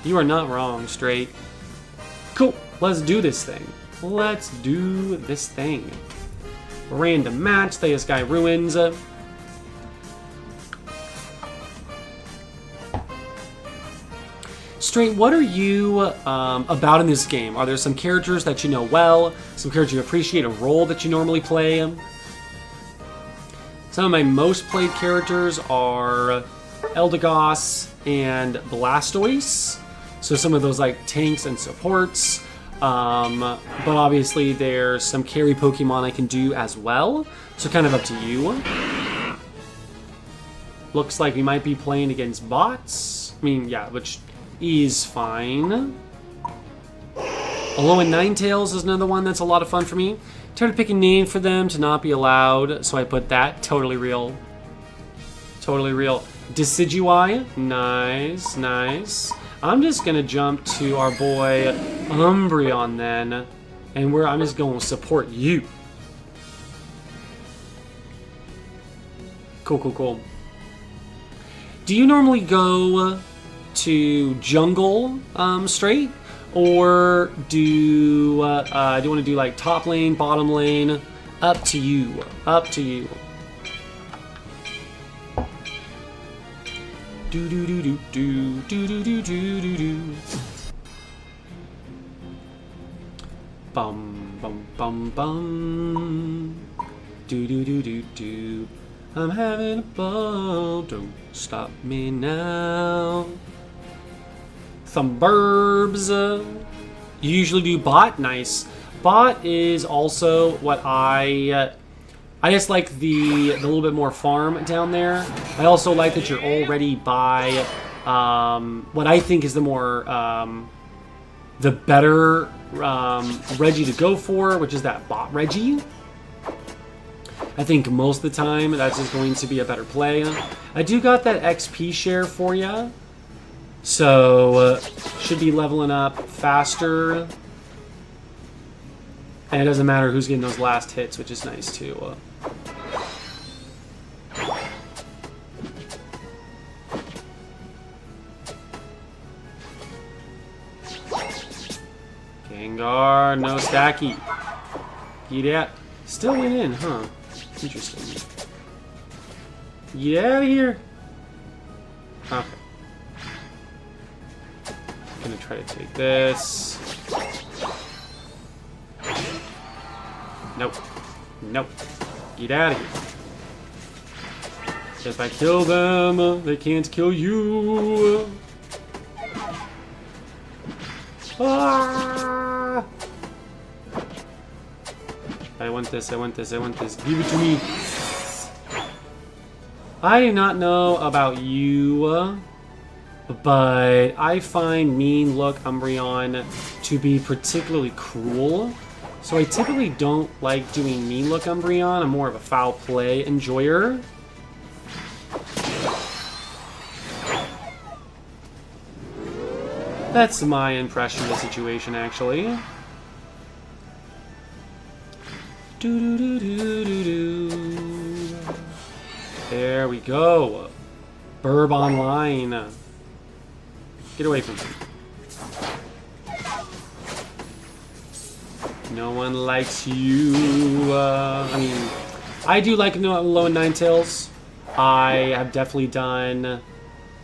You are not wrong, Straight. Cool. Let's do this thing. Let's do this thing. Random match. Theia Sky Ruins. Straight, what are you about in this game? Are there some characters that you know well? Some characters you appreciate? A role that you normally play? Some of my most played characters are Eldegoss and Blastoise. So some of those like tanks and supports. But obviously there's some carry Pokemon I can do as well. So kind of up to you. Looks like we might be playing against bots. I mean, yeah, which is fine. Alolan Ninetales is another one that's a lot of fun for me. Tried to pick a name for them to not be allowed, so I put that. Totally real. Totally real. Decidueye. Nice, nice. I'm just gonna jump to our boy Umbreon then, and I'm just gonna support you. Cool, cool, cool. Do you normally go to jungle Straight, Or do you want to do like top lane, bottom lane? Up to you. Up to you. Do do do do do do do do do do do. Bum bum bum bum. Do do do do do. I'm having a ball. Don't stop me now. Some burbs. You usually do bot. Nice. Bot is also what I just like the little bit more farm down there. I also like that you're already by what I think is the more the better Reggie to go for, which is that bot Reggie. I think most of the time that's just going to be a better play. I do got that XP share for you, so should be leveling up faster. And it doesn't matter who's getting those last hits, which is nice too. Gengar, no stacky. Get out. Still went in, huh? Interesting. Get out of here. Okay. Gonna try to take this. Nope. Nope. Get out of here. If I kill them, they can't kill you. Ah! I want this, I want this, I want this. Give it to me. I do not know about you, but I find Mean Look Umbreon to be particularly cruel. So I typically don't like doing Mean Look Umbreon. I'm more of a foul play enjoyer. That's my impression of the situation, actually. Do do do do do do. There we go. Burb online. Get away from him. No one likes you. I mean, I do like low and Ninetales. I have definitely done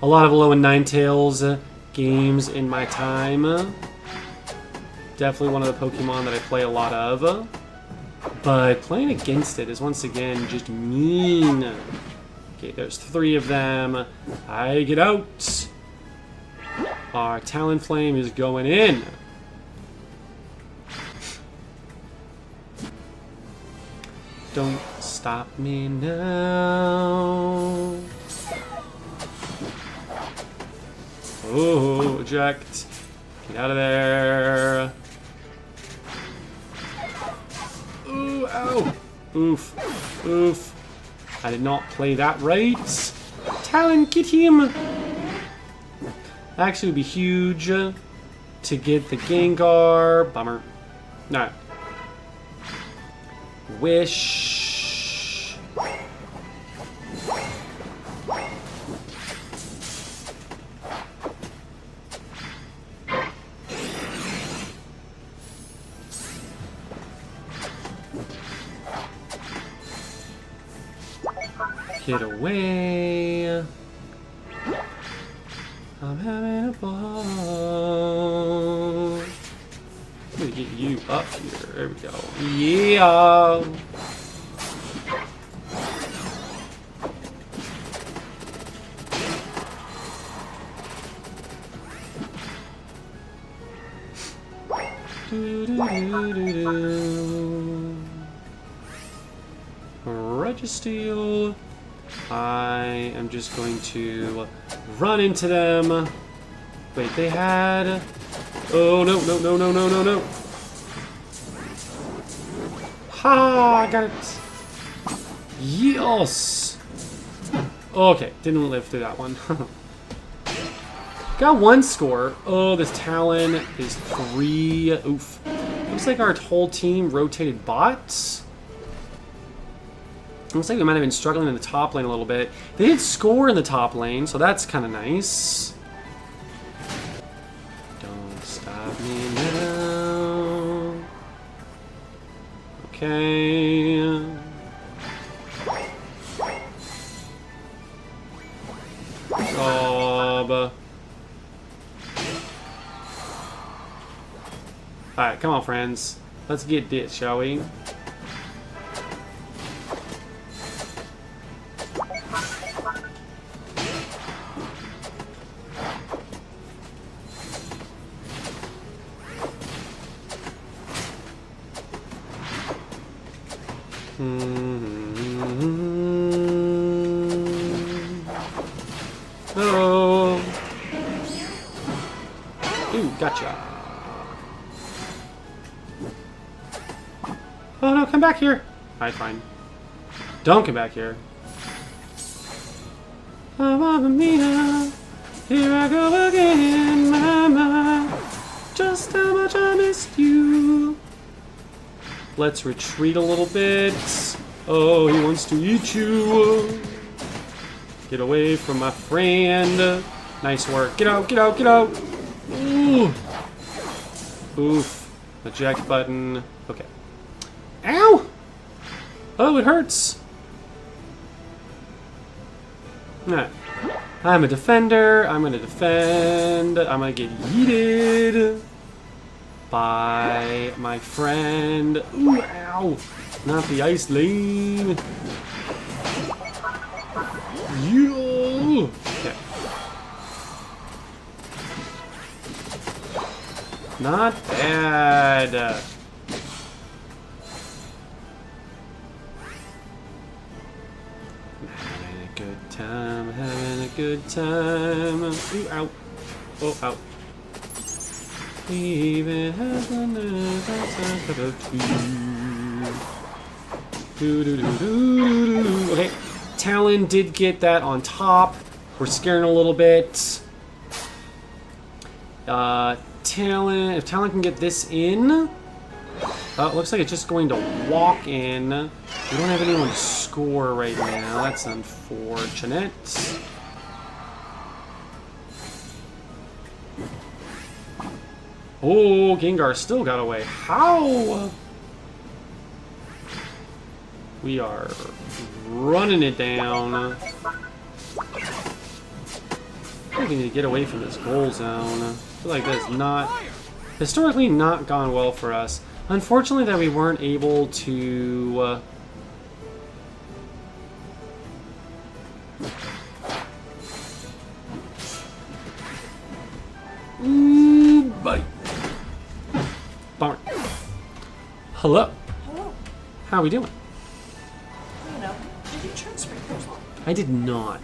a lot of low and Ninetales games in my time. Definitely one of the Pokemon that I play a lot of. But playing against it is once again just mean. Okay, there's 3 of them. I get out. Our Talonflame is going in. Don't stop me now. Oh, eject. Get out of there. Ooh, ow. Oof. Oof. I did not play that right. Talon, get him. Actually, it would be huge to get the Gengar. Bummer. No. Wish. Get away. I'm having a ball. I'm gonna get you up here. There we go. Yeah. Registeel. I am just going to run into them. Wait, they had... Oh, no, no, no, no, no, no, no. Ha! I got it. Yes! Okay, didn't live through that one. Got 1 score. Oh, this Talon is 3. Oof. Looks like our whole team rotated bots. Looks like we might have been struggling in the top lane a little bit. They did score in the top lane, so that's kind of nice. Don't stop me now. Okay. Job. Alright, come on, friends. Let's get this, shall we? Oh. Ooh, gotcha. Oh no, come back here. Alright, fine. Don't come back here. Oh, Mamma Mia, here I go again, Mama. Just how much I missed you. Let's retreat a little bit. Oh, he wants to eat you. Get away from my friend. Nice work. Get out, get out, get out. Ooh. Oof. Eject button. Okay. Ow! Oh, it hurts. Alright. I'm a defender. I'm gonna defend. I'm gonna get yeeted by my friend. Ooh, ow! Not the ice lane. You. Okay. Not bad. Having a good time, having a good time. Ooh, ow. Oh, ow. Even having a okay. Talon did get that on top. We're scaring a little bit. Talon, if Talon can get this in. It looks like it's just going to walk in. We don't have anyone to score right now. That's unfortunate. Oh, Gengar still got away. How? We are running it down. I think we need to get away from this goal zone. I feel like that's not, historically not gone well for us. Unfortunately that we weren't able to buddy. Bummer. Hello. Hello. How are we doing? You know, did you turn sprinklers on? I did not.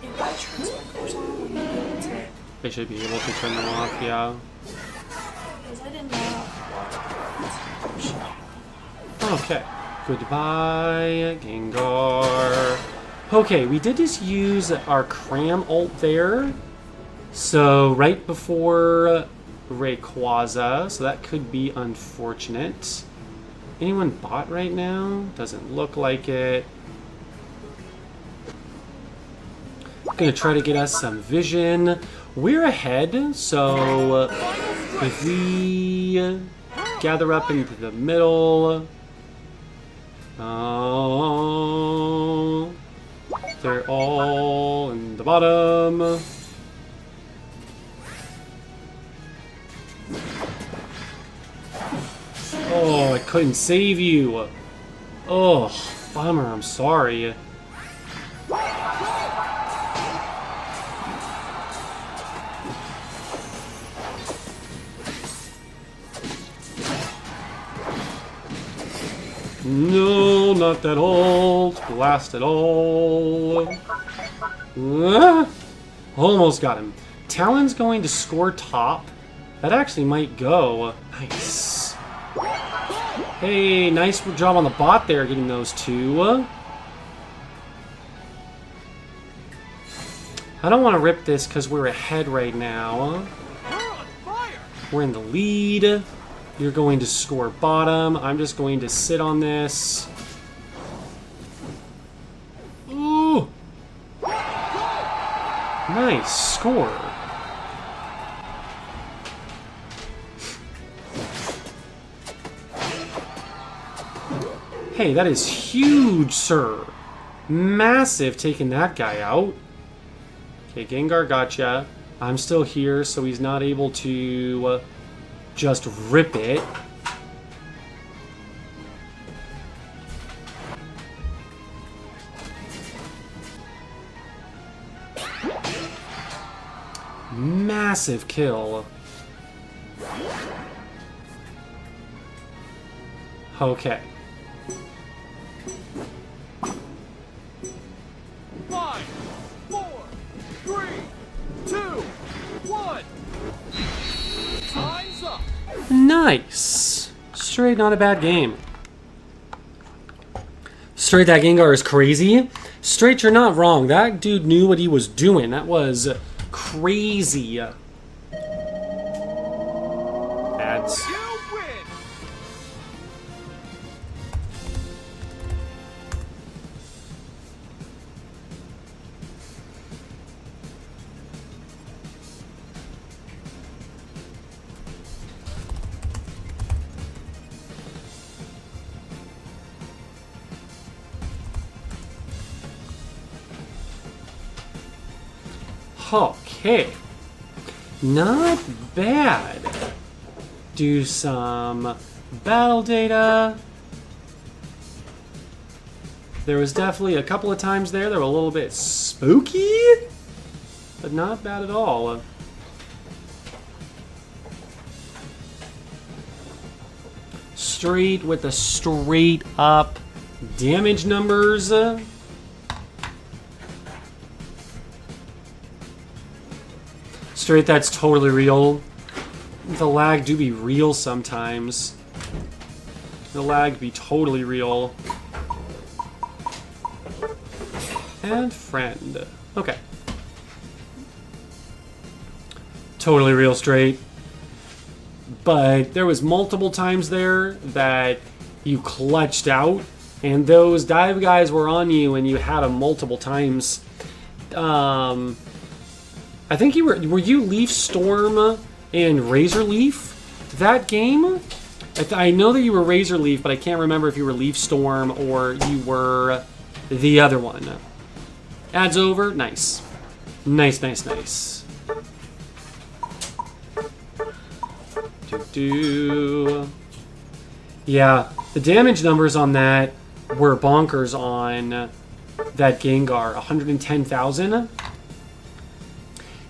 If I turn sprinklers on, will you be able to? I should be able to turn them off, yeah. Because I didn't know. Okay. Goodbye, Gengar. Okay, we did just use our Cram ult there. So, right before Rayquaza, so that could be unfortunate. Anyone bot right now? Doesn't look like it. Gonna try to get us some vision. We're ahead, so if we gather up into the middle. Oh, they're all in the bottom. Oh, I couldn't save you. Oh, bummer, I'm sorry. No, not that ult. Blast it all. Almost got him. Talon's going to score top. That actually might go. Nice. Hey, nice job on the bot there, getting those two. I don't want to rip this because we're ahead right now. We're in the lead. You're going to score bottom. I'm just going to sit on this. Ooh! Nice score. Hey, that is huge, sir. Massive, taking that guy out. Okay, Gengar gotcha. I'm still here, so he's not able to just rip it. Massive kill. Okay. 5, 4, 3, 2, 1. Time's up. Nice. Straight, not a bad game. Straight, that Gengar is crazy. Straight, you're not wrong. That dude knew what he was doing. That was crazy. Ads. You win. Okay. Not bad. Do some battle data. There was definitely a couple of times there that were a little bit spooky, but not bad at all. Straight with the straight up damage numbers. Straight, that's totally real. The lag do be real sometimes. The lag be totally real. And friend. Okay. Totally real, straight. But there was multiple times there that you clutched out, and those dive guys were on you, and you had them multiple times. I think you were you Leaf Storm and Razor Leaf that game? I know that you were Razor Leaf, but I can't remember if you were Leaf Storm or you were the other one. Ads over. Nice. Nice, nice, nice. Do. Yeah, the damage numbers on that were bonkers on that Gengar. 110,000.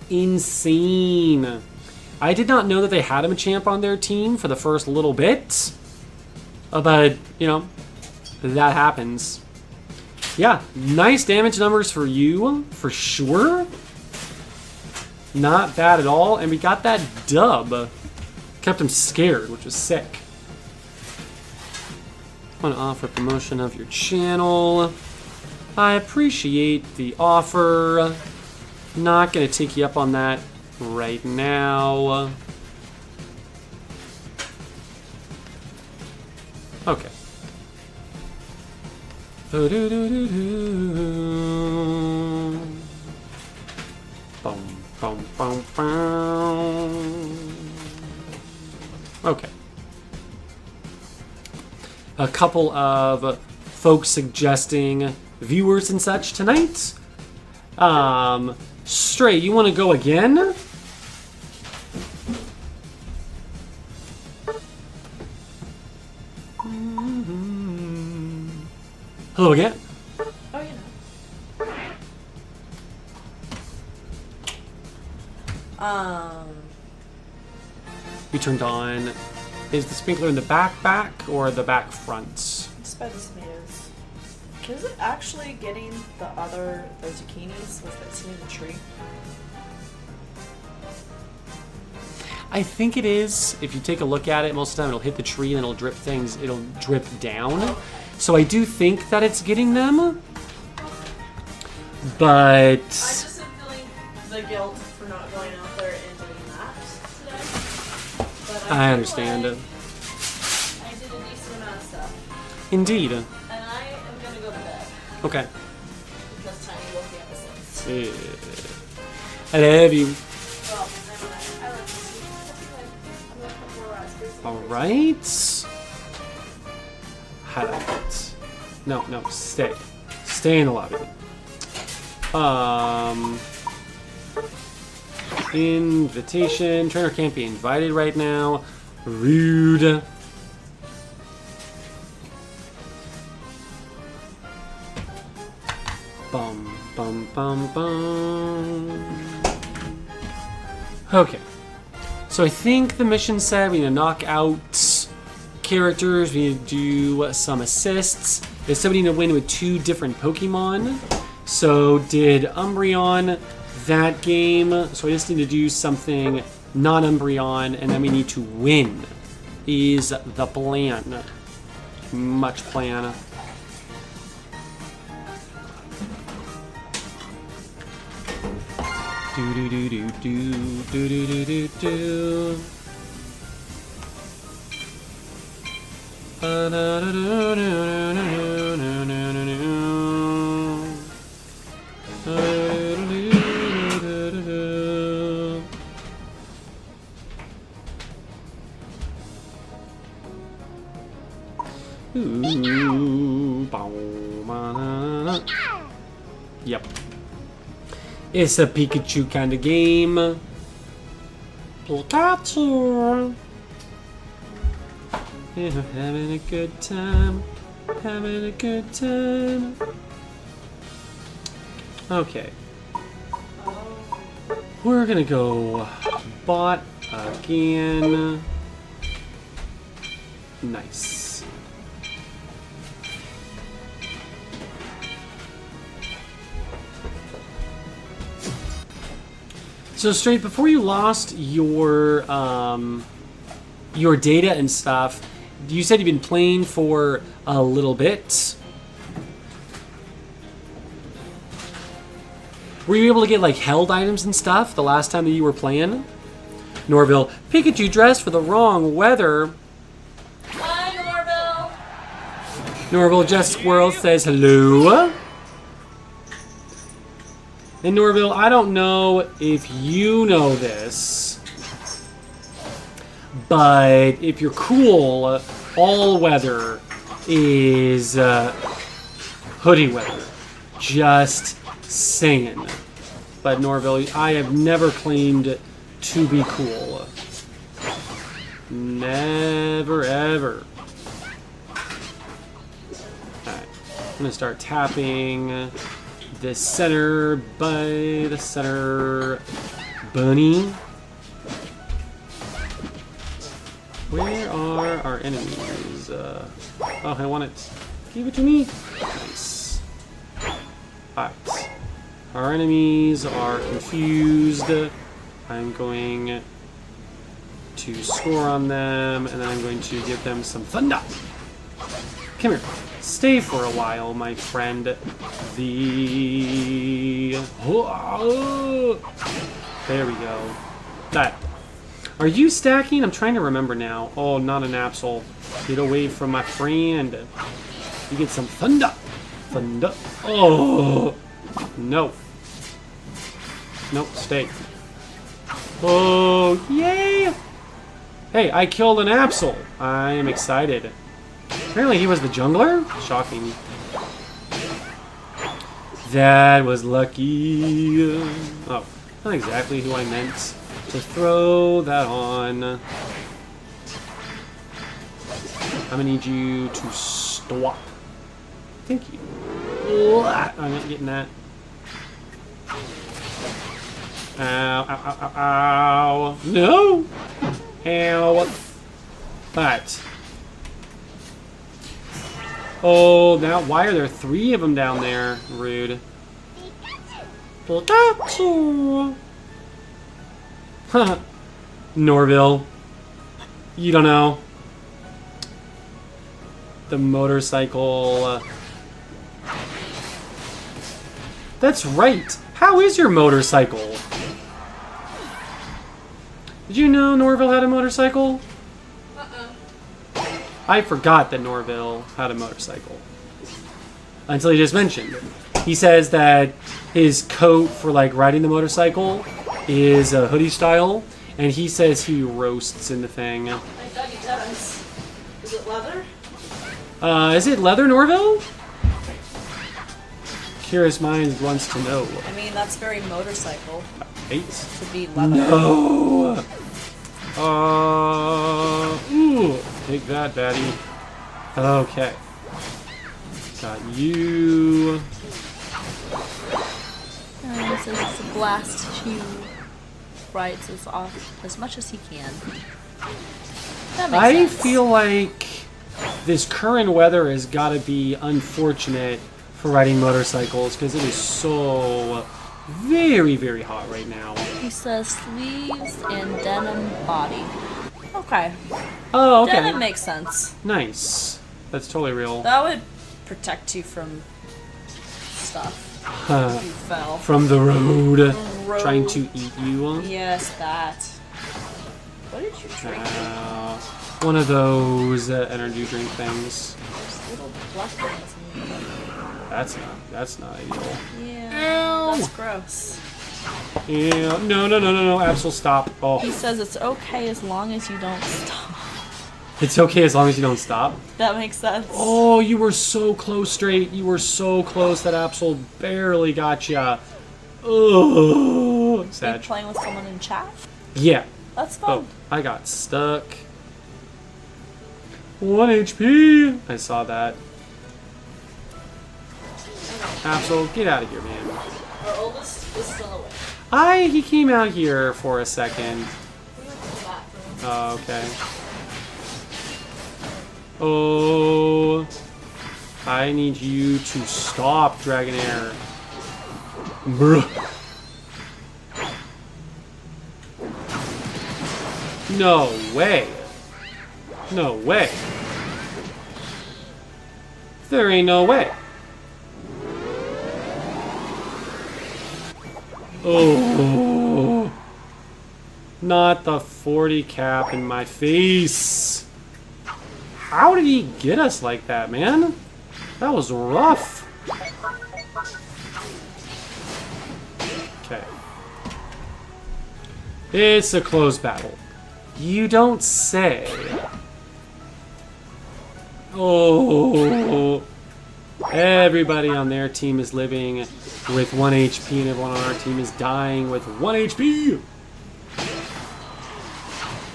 Insane. I did not know that they had a Machamp on their team for the first little bit. But, you know, that happens. Yeah, nice damage numbers for you, for sure. Not bad at all. And we got that dub. Kept him scared, which was sick. Want to offer promotion of your channel. I appreciate the offer. Not going to take you up on that right now. Okay. Boom, boom, boom, boom. Okay. A couple of folks suggesting viewers and such tonight. Stray, you want to go again? Hello again. Oh, you know. You turned on. Is the sprinkler in the back or the back front? It's by the tomatoes. Is it actually getting the zucchinis with that sitting in the tree? I think it is. If you take a look at it, most of the time it'll hit the tree and it'll drip things. It'll drip down. So I do think that it's getting them. But I just am feeling the guilt for not going out there and doing that today. But I understand. I did a decent amount of stuff. Indeed. And I am going to go to bed. Okay. Because Tiny woke me up at 6. I love you. Well, I love you. I'm going to come for a ride. All right. Highlight it. No, stay. Stay in the lobby. Invitation. Trainer can't be invited right now. Rude. Bum, bum, bum, bum. Okay. So I think the mission said we need to knock out characters. We need to do some assists. They said we need to win with 2 different Pokemon. So did Umbreon that game. So I just need to do something non-Umbreon, and then we need to win is the plan. Much plan. Do do do do do do do do do do. Yep. It's a Pikachu kind of game. Pikachu. Yeah, having a good time. Having a good time. Okay. We're gonna go bot again. Nice. So straight before you lost your data and stuff, you said you've been playing for a little bit. Were you able to get like held items and stuff the last time that you were playing? Norville, Pikachu dressed for the wrong weather. Hi, Norville. Norville Just Squirrel says hello. And Norville, I don't know if you know this, but if you're cool, all weather is hoodie weather. Just saying. But Norville, I have never claimed to be cool. Never, ever. Alright, I'm gonna start tapping the center by the center bunny. Where are our enemies? Oh, I want it. Give it to me. Nice. Alright. Our enemies are confused. I'm going to score on them, and then I'm going to give them some thunder. Come here. Stay for a while, my friend. There we go. That. Are you stacking? I'm trying to remember now. Oh, not an Absol. Get away from my friend. You get some thunder. Thunder. Oh. No. Nope, stay. Oh, yay! Hey, I killed an Absol. I am excited. Apparently he was the jungler? Shocking. That was lucky. Oh, not exactly who I meant to throw that on. I'm gonna need you to stop. Thank you. I'm not getting that. Ow, ow, ow, ow, ow. No! Ow. But. Oh, now why are there 3 of them down there? Rude. Pikachu. Norville. You don't know. The motorcycle. That's right. How is your motorcycle? Did you know Norville had a motorcycle? I forgot that Norville had a motorcycle. Until he just mentioned it. He says that his coat for like riding the motorcycle is a hoodie style, and he says he roasts in the thing. I thought he does. Is it leather? Is it leather, Norville? Curious minds wants to know. I mean, that's very motorcycle Eight. to be leather. No. Ooh, take that, Daddy. Okay. Got you. And it says it's a blast to ride this off as much as he can. That makes I sense. feel like this current weather has got to be unfortunate for riding motorcycles because it is so very, very hot right now. He says sleeves and denim body. Okay. Oh, okay. Denim makes sense. Nice. That's totally real. That would protect you from stuff. If you fell. From the road, road. trying to eat you. Yes, that. What did you drink? One of those energy drink things. There's little black things in there. That's not ideal. Yeah. That's gross. Yeah. No. Absol, stop. Oh, He says it's okay as long as you don't stop. it's okay as long as you don't stop. That makes sense. Oh, you were so close, straight. You were so close that Absol barely got ya. Oh, Are you sad. playing with someone in chat? Yeah. That's fun. Oh, I got stuck. 1 HP. I saw that. Absol, get out of here, man. Our oldest is still awake. He came out here for a second. We went to the bathroom. Oh, okay. Oh, I need you to stop, Dragonair. Bruh. No way. No way. There ain't no way. Oh. Not the 40 cap in my face. How did he get us like that, man? That was rough. Okay. It's a close battle. You don't say. Oh. Everybody on their team is living with 1 HP and everyone on our team is dying with 1 HP.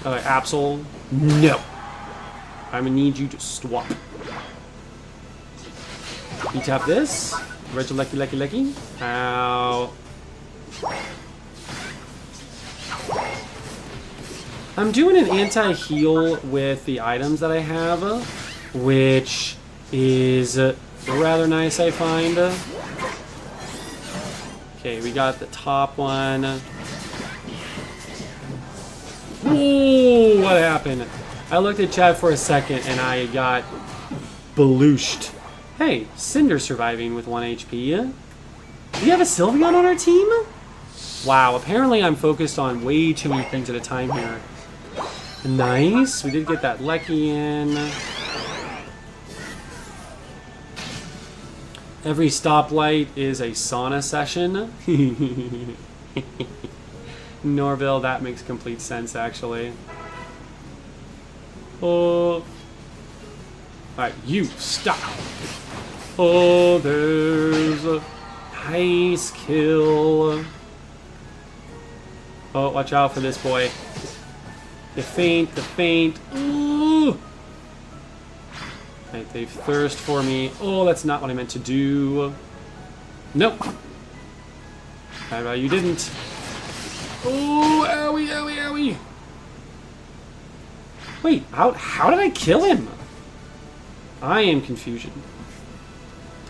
Absol, no. I'm gonna need you to swap. You tap this. Rachel, lucky. Ow. I'm doing an anti-heal with the items that I have, which is rather nice, I find. Okay, we got the top one. Ooh, what happened? I looked at chat for a second and I got balooshed. Hey, Cinder surviving with 1 HP. Do you have a Sylveon on our team? Wow, apparently I'm focused on way too many things at a time here. Nice, we did get that Lecky in. Every stoplight is a sauna session. Norville, that makes complete sense, actually. Oh. Alright, you, stop. Oh, there's a nice kill. Oh, watch out for this boy. The feint. Ooh. Right, they thirst for me. Oh, that's not what I meant to do. Nope. How about you didn't? Oh, owie. Wait, how did I kill him? I am confusion.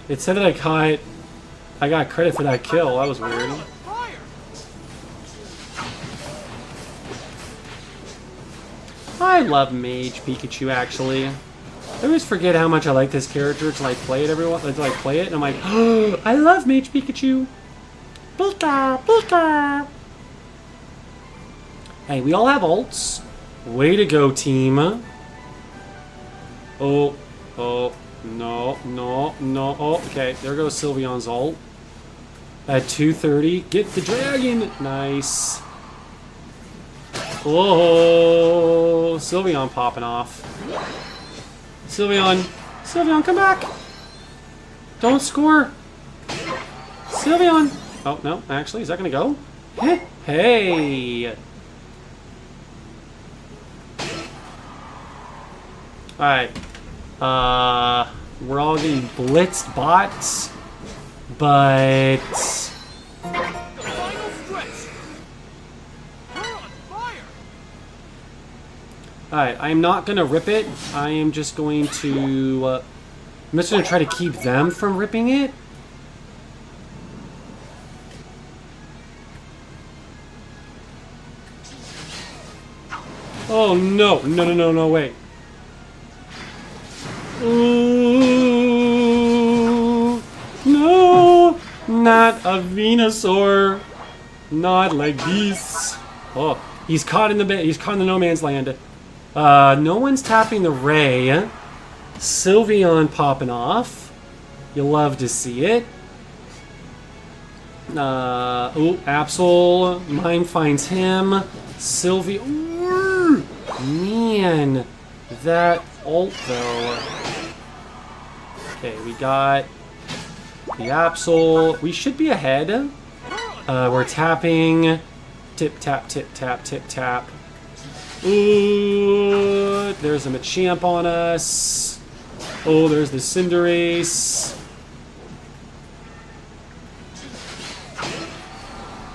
It said that I got credit for that kill. That was weird. Fire! I love Mage Pikachu, actually. I always forget how much I like this character until I play it and I'm like, oh, I love Mage Pikachu. Pika. Hey, we all have ults. Way to go, team. Oh, no. Oh, okay, there goes Sylveon's ult. At 230, get the dragon. Nice. Oh, Sylveon popping off. Sylveon, come back. Don't score. Sylveon! Oh, no, actually, is that gonna go? Hey! Alright. We're all getting blitzed bots, but... The final stretch. You're on fire. Alright, I'm not gonna rip it. I am just going to... I'm just gonna try to keep them from ripping it. Oh no, no, wait. Ooh, no, not a Venusaur. Not like this. Oh, he's caught in the no man's land. No one's tapping the Ray. Sylveon popping off. You'll love to see it. Ooh, Absol. Mime finds him. Sylveon. Man, that ult though. Okay, we got the Absol. We should be ahead. We're tapping. Tip, tap, tip, tap, tip, tap. Ooh, there's a Machamp on us. Oh, there's the Cinderace.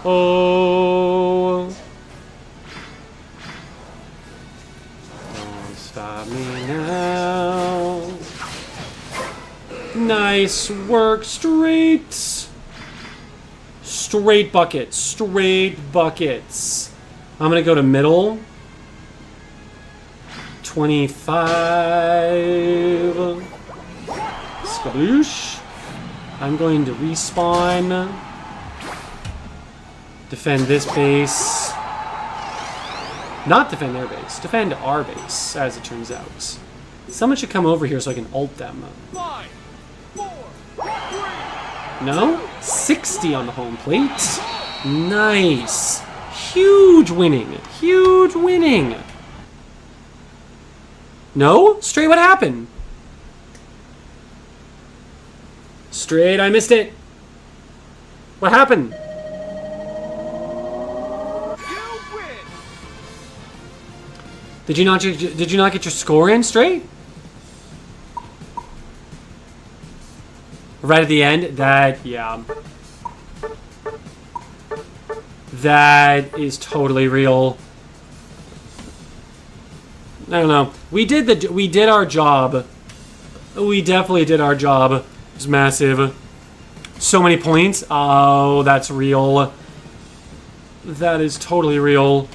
Oh. Don't stop me now. Nice work, straight. Straight buckets. Straight buckets. I'm gonna go to middle. 25. Skadoosh. I'm going to respawn. Defend this base. Not defend their base. Defend our base, as it turns out. Someone should come over here so I can ult them. 5, 4, 3. No? 60 on the home plate. Nice. Huge winning. Huge winning. No? Straight, what happened? Straight, I missed it. What happened? Did you not get your score in straight? Right at the end? Yeah. That is totally real. I don't know. We did our job. We definitely did our job. It was massive. So many points. Oh, that's real. That is totally real.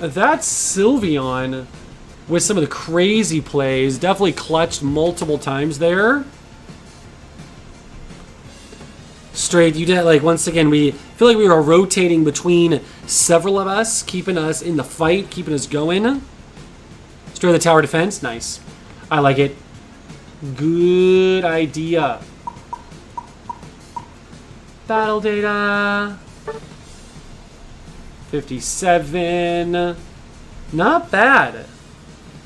That's Sylveon with some of the crazy plays. Definitely clutched multiple times there. Straight, you did, like, once again, we feel like we were rotating between several of us, keeping us in the fight, keeping us going. Straight the tower defense. Nice. I like it. Good idea. Battle data. 57. Not bad.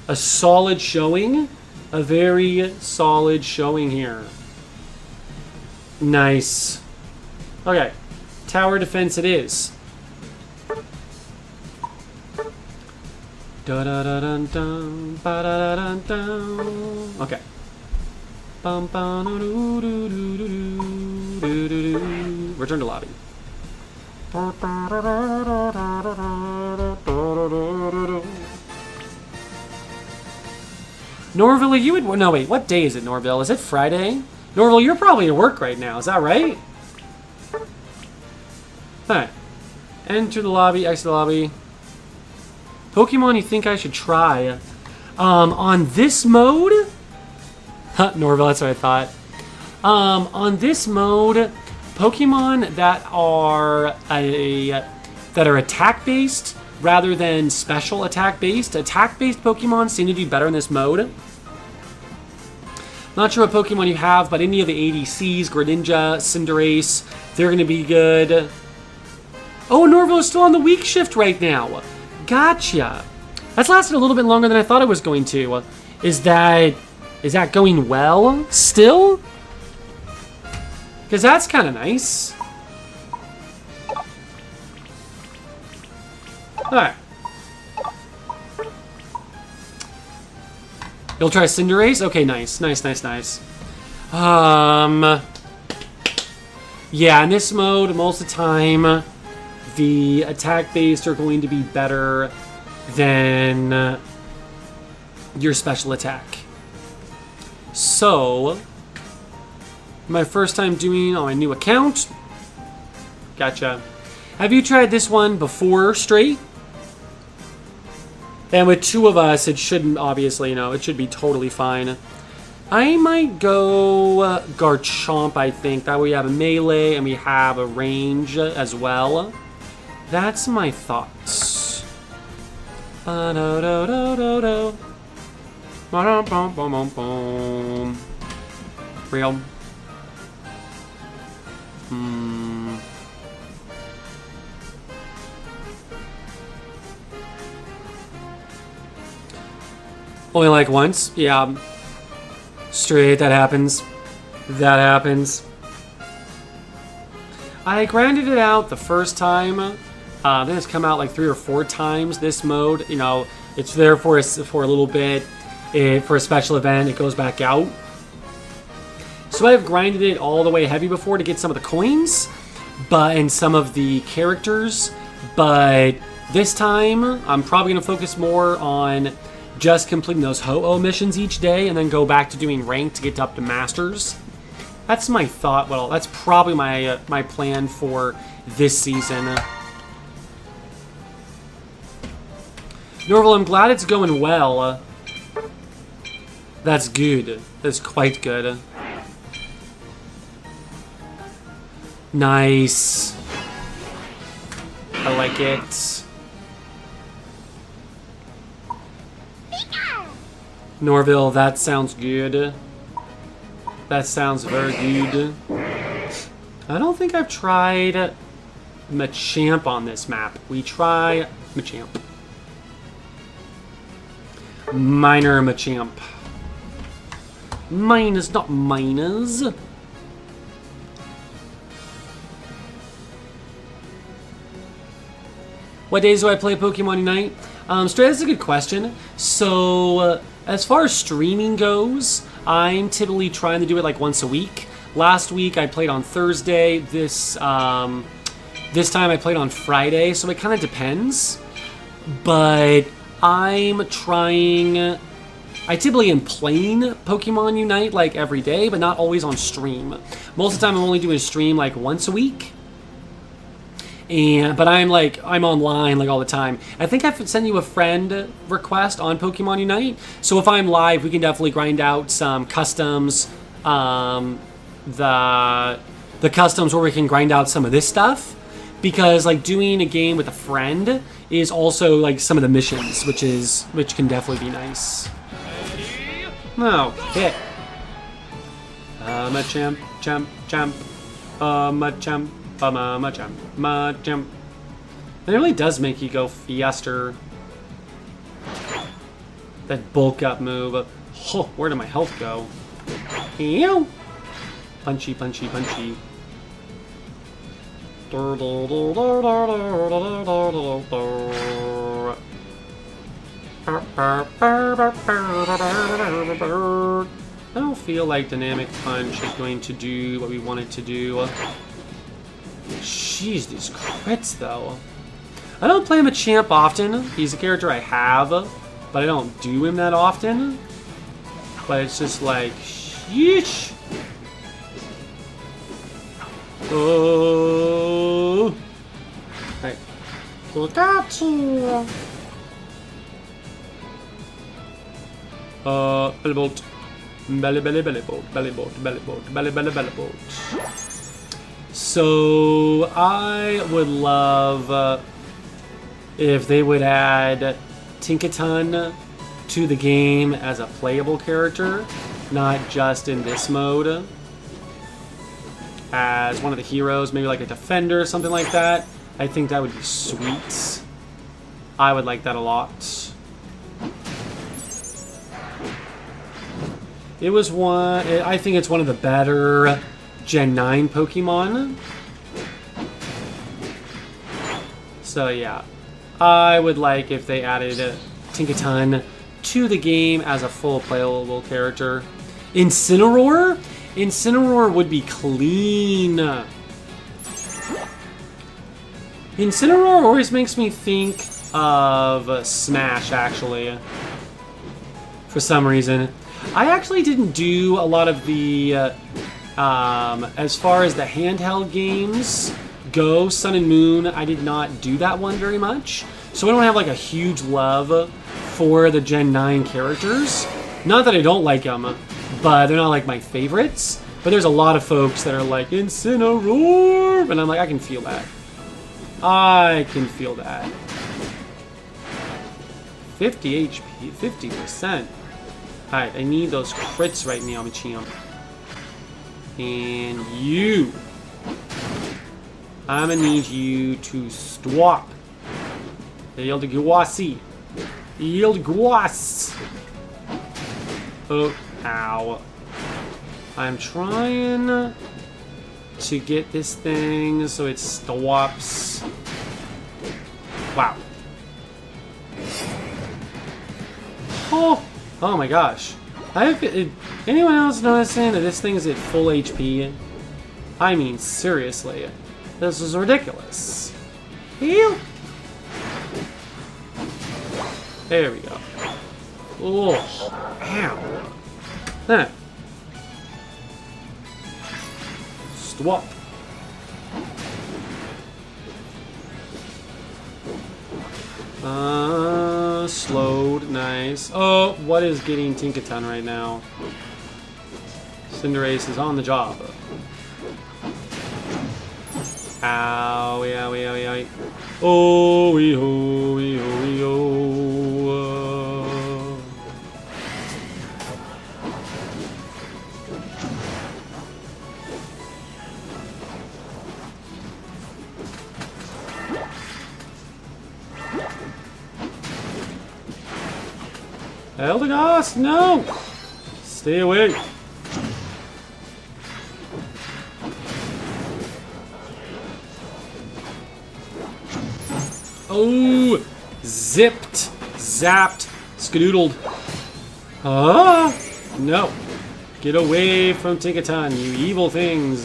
A solid showing. A very solid showing here. Nice. Okay. Tower defense it is. Da-da-da-dun-dun, ba-da-da-dun-dun. Okay. Bum-bum-do-do-do-do-do-do-do-do. Return to lobby. Norville, are you at... No, wait. What day is it, Norville? Is it Friday? Norville, you're probably at work right now. Is that right? Alright. Enter the lobby. Exit the lobby. Pokemon you think I should try? On this mode... Huh, Norville, that's what I thought. On this mode... Pokemon that are attack-based rather than special attack-based. Attack-based Pokemon seem to do better in this mode. Not sure what Pokemon you have, but any of the ADCs, Greninja, Cinderace, they're going to be good. Oh, Norville is still on the week shift right now. Gotcha. That's lasted a little bit longer than I thought it was going to. Is that Is that going well still? Because that's kind of nice. Alright. You'll try Cinderace? Okay, nice. Nice, nice, nice. Yeah, in this mode, most of the time, the attack-based are going to be better than your special attack. So, my first time doing on my new account. Gotcha. Have you tried this one before, straight? And with two of us, it shouldn't, obviously, it should be totally fine. I might go Garchomp, I think. That way we have a melee and we have a range as well. That's my thoughts. Ba-do-do-do-do-do. Ba-dum-bum-bum-bum-bum. Real. Only like once? Yeah. Straight, that happens. That happens. I grinded it out the first time. Then it's come out like 3 or 4 times, this mode. It's there for a little bit. For a special event, it goes back out. So I've grinded it all the way heavy before to get some of the coins, and some of the characters. But this time, I'm probably going to focus more on just completing those Ho-Oh missions each day and then go back to doing rank to get up to Masters. That's my thought. Well, that's probably my plan for this season. Norval, I'm glad it's going well. That's good. That's quite good. Nice. I like it. Norville, that sounds good. That sounds very good. I don't think I've tried Machamp on this map. We try Machamp. Minor Machamp. Minus, not minus. What days do I play Pokemon Unite? Straight, that's a good question. So, as far as streaming goes, I'm typically trying to do it like once a week. Last week I played on Thursday. This time I played on Friday, so it kind of depends. But I'm trying... I typically am playing Pokemon Unite like every day, but not always on stream. Most of the time I'm only doing stream like once a week. But I'm online like all the time. I think I've sent you a friend request on Pokemon Unite. So if I'm live, we can definitely grind out some customs. The customs where we can grind out some of this stuff. Because like doing a game with a friend is also like some of the missions, which can definitely be nice. No, hit. Machamp, champ, champ. Machamp. Machamp. It really does make you go faster. That bulk up move. Oh, where did my health go? Ew. Punchy, punchy, punchy. I don't feel like Dynamic Punch is going to do what we want it to do. Jeez, these crits, though. I don't play Machamp often. He's a character I have, but I don't do him that often. But it's just like, sheesh. Oh. Right. Pikachu. Belly bolt. Belly, belly, belly bolt. Belly bolt, belly bolt, belly, belly, belly bolt. So, I would love if they would add Tinkaton to the game as a playable character, not just in this mode. As one of the heroes, maybe like a defender or something like that. I think that would be sweet. I would like that a lot. It was one. I think it's one of the better Gen 9 Pokemon. So yeah, I would like if they added Tinkaton to the game as a full playable character. Incineroar? Incineroar would be clean. Incineroar always makes me think of Smash, actually. For some reason. I actually didn't do a lot of the, as far as the handheld games go, Sun and Moon, I did not do that one very much. So I don't have like a huge love for the Gen 9 characters. Not that I don't like them, but they're not like my favorites. But there's a lot of folks that are like, Incineroar! And I'm like, I can feel that. I can feel that. 50 HP, 50%. Alright, I need those crits right now, Machamp. And you. I'm gonna need you to stop. Yield Guasi. Yield Guas. Oh, ow. I'm trying to get this thing so it stops. Wow. Oh my gosh. Anyone else noticing that this thing is at full HP? I mean, seriously. This is ridiculous. Heal. There we go. Oh, ow. Huh. Stop. Slowed. Nice. Oh, what is getting Tinkaton right now? Cinderace is on the job. Ow, owie, owie, owie, owie. Oh, wee ho, wee ho, wee ho. Eldegoss, no! Stay away. Oh! Zipped, zapped, skadoodled. Ah! No. Get away from Tinkaton, you evil things.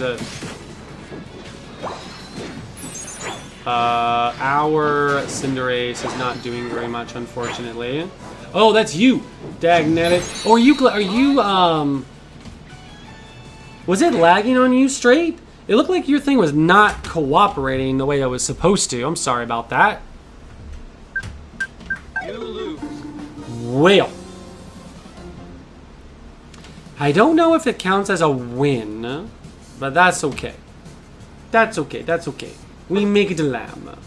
Our Cinderace is not doing very much, unfortunately. Oh, that's you! Dagnabbit. Or are you, was it lagging on you straight? It looked like your thing was not cooperating the way it was supposed to. I'm sorry about that. You lose. Well. I don't know if it counts as a win, but that's okay. That's okay, that's okay. We make it a lamb.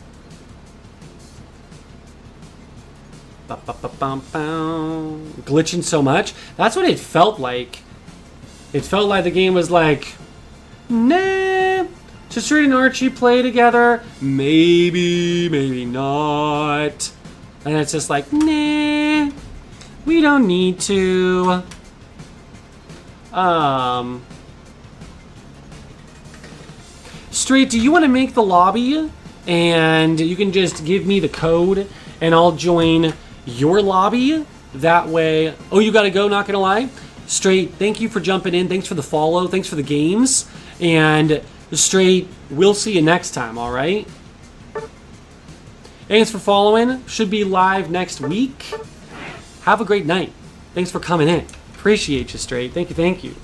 Glitching so much. That's what it felt like. It felt like the game was like, nah, just Street and Archie play together. Maybe, maybe not. And it's just like, nah, we don't need to. Straight, do you want to make the lobby? And you can just give me the code and I'll join your lobby. That way. Oh, you gotta go, not gonna lie. Straight, thank you for jumping in. Thanks for the follow. Thanks for the games. And Straight, we'll see you next time, alright? Thanks for following. Should be live next week. Have a great night. Thanks for coming in. Appreciate you, Straight. Thank you, thank you.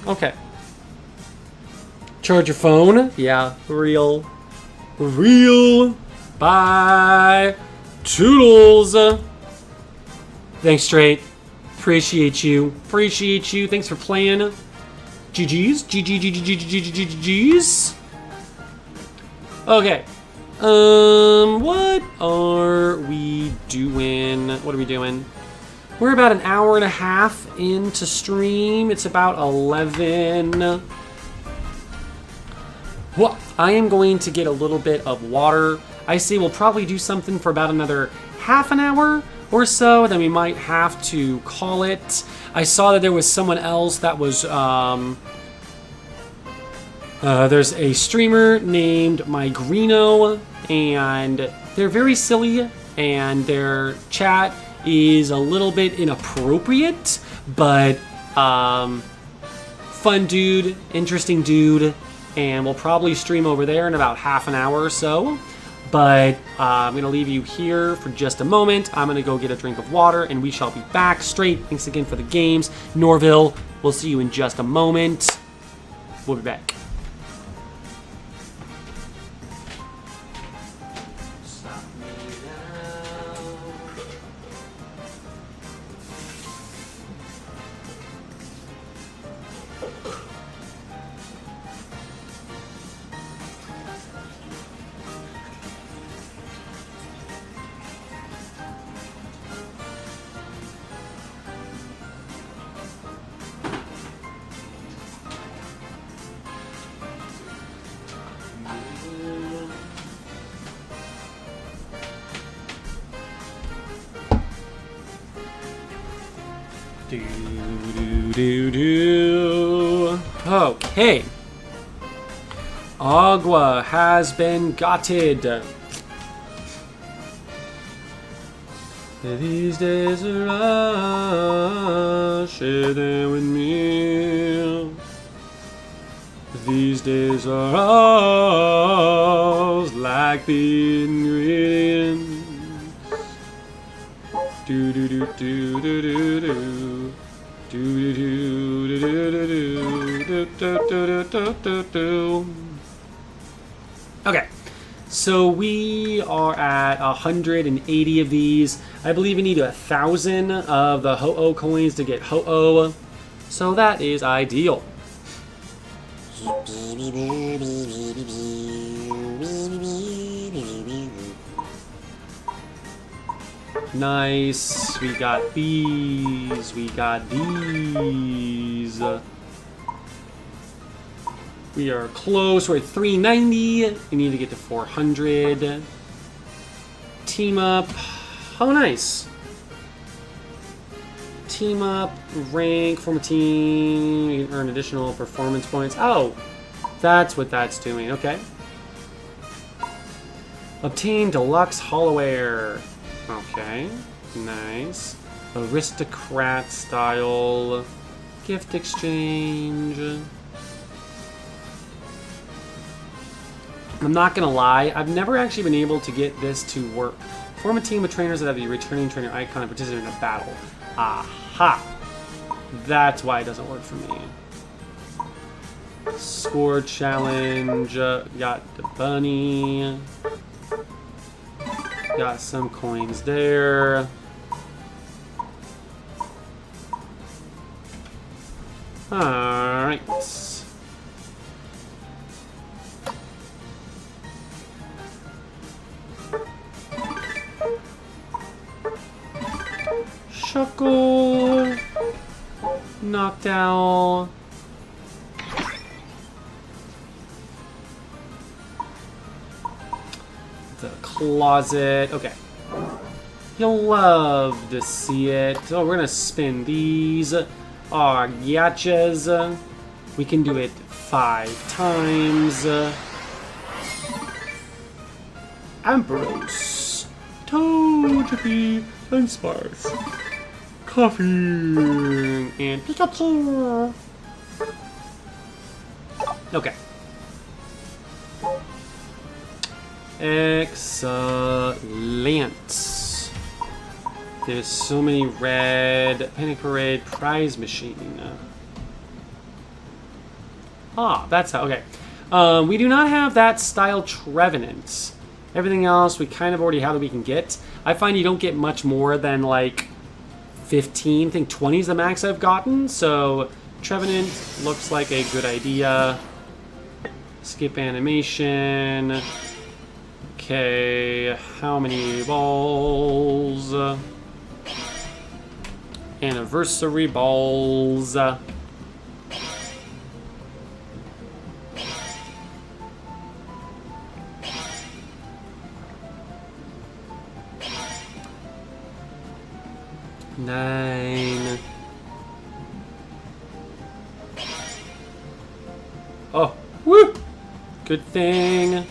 Okay. Charge your phone. Yeah, real. Real. Bye. Toodles. Thanks, Straight. Appreciate you. Appreciate you. Thanks for playing. GG's. GG's. Okay. What are we doing? What are we doing? We're about an hour and a half into stream. It's about 11. Well, I am going to get a little bit of water. I say we'll probably do something for about another half an hour or so, then we might have to call it. I saw that there was someone else that was, there's a streamer named Migrino, and they're very silly, and their chat is a little bit inappropriate, but fun dude, interesting dude, and we'll probably stream over there in about half an hour or so. But I'm going to leave you here for just a moment. I'm going to go get a drink of water, and we shall be back straight. Thanks again for the games. Norville, we'll see you in just a moment. We'll be back. Stop me now. Okay. Agua has been gutted. These days are share them with me. These days are ours like the ingredients. Do do do do do do do. Do do do do do do do do do do do. Okay, so we are at 180 of these. I believe we need 1,000 of the Ho-Oh coins to get Ho-Oh, so that is ideal. Nice. We got these. We got these. We are close. We're at 390. We need to get to 400. Team up. Oh, nice. Team up. Rank. Form a team. You can earn additional performance points. Oh, that's what that's doing. Okay. Obtain deluxe hollowware. Okay, nice. Aristocrat style. Gift exchange. I'm not gonna lie, I've never actually been able to get this to work. Form a team of trainers that have the returning trainer icon and participate in a battle. Aha! That's why it doesn't work for me. Score challenge. Got the bunny. Got some coins there. Alright. Shuckle. Knockdown. The closet. Okay. You'll love to see it. Oh, we're gonna spin these. Aw, gotchas. We can do it 5 times. Ambros. Togepi and Sparse. Coffee and Pikachu. Okay. Excellent. There's so many red. Panic Parade prize machine. Ah, that's how. Okay. We do not have that style Trevenant. Everything else we kind of already have that we can get. I find you don't get much more than like 15. I think 20 is the max I've gotten. So Trevenant looks like a good idea. Skip animation. Okay, how many balls? Anniversary balls. 9. Oh, woo! Good thing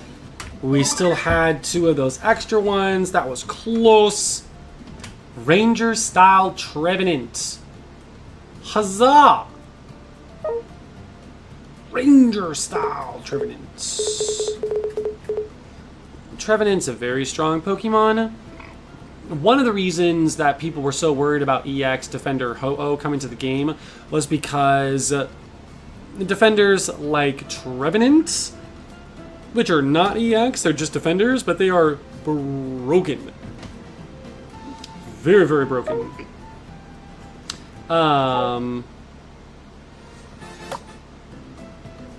we still had 2 of those extra ones. That was close. Ranger style Trevenant. Huzzah! Ranger style Trevenant. Trevenant's a very strong Pokemon. One of the reasons that people were so worried about EX Defender Ho-Oh coming to the game was because the defenders like Trevenant, which are not EX, they're just defenders, but they are broken. Very, very broken.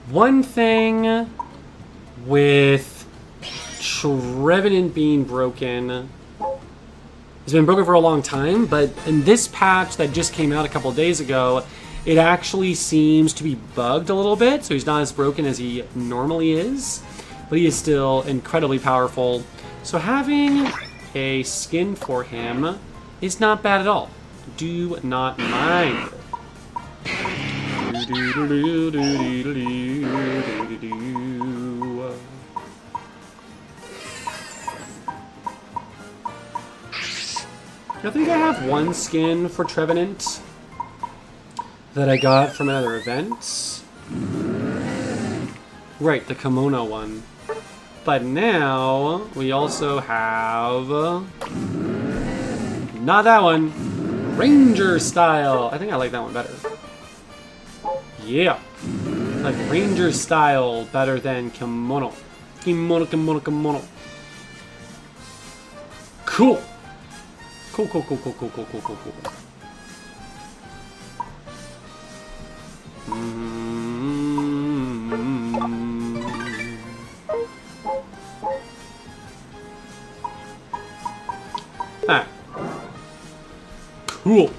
One thing with Trevenant being broken, it's been broken for a long time, but in this patch that just came out a couple days ago, it actually seems to be bugged a little bit, so he's not as broken as he normally is, but he is still incredibly powerful. So having a skin for him is not bad at all. Do not mind. I think I have one skin for Trevenant that I got from another event. Right, the kimono one. But now we also have not that one. Ranger style. I think I like that one better. Yeah. Like Ranger style better than kimono. Kimono, kimono, kimono. Cool. Cool, cool, cool, cool, cool, cool, cool, cool, cool. Ah. Cool.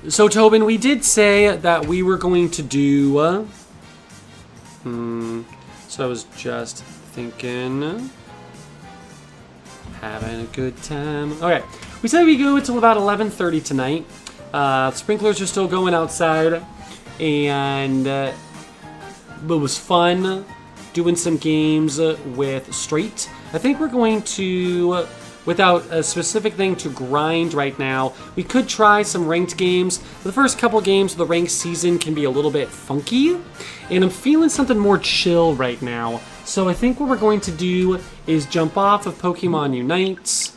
So, Tobin, we did say that we were going to do... So I was just thinking... Having a good time. Okay, we said we go until about 11:30 tonight. Sprinklers are still going outside, and it was fun doing some games with Straight. I think we're going to, without a specific thing to grind right now, we could try some ranked games. The first couple games of the ranked season can be a little bit funky, and I'm feeling something more chill right now. So I think what we're going to do is jump off of Pokemon Unite.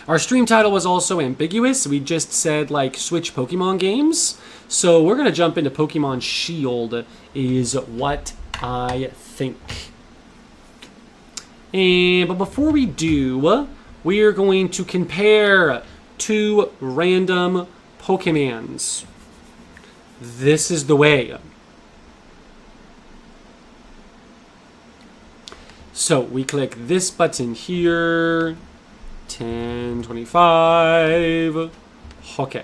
Our stream title was also ambiguous. We just said, like, switch Pokemon games. So we're going to jump into Pokemon Shield is what I think. But before we do, we are going to compare 2 random Pokemons. This is the way. So we click this button here, 1025, okay.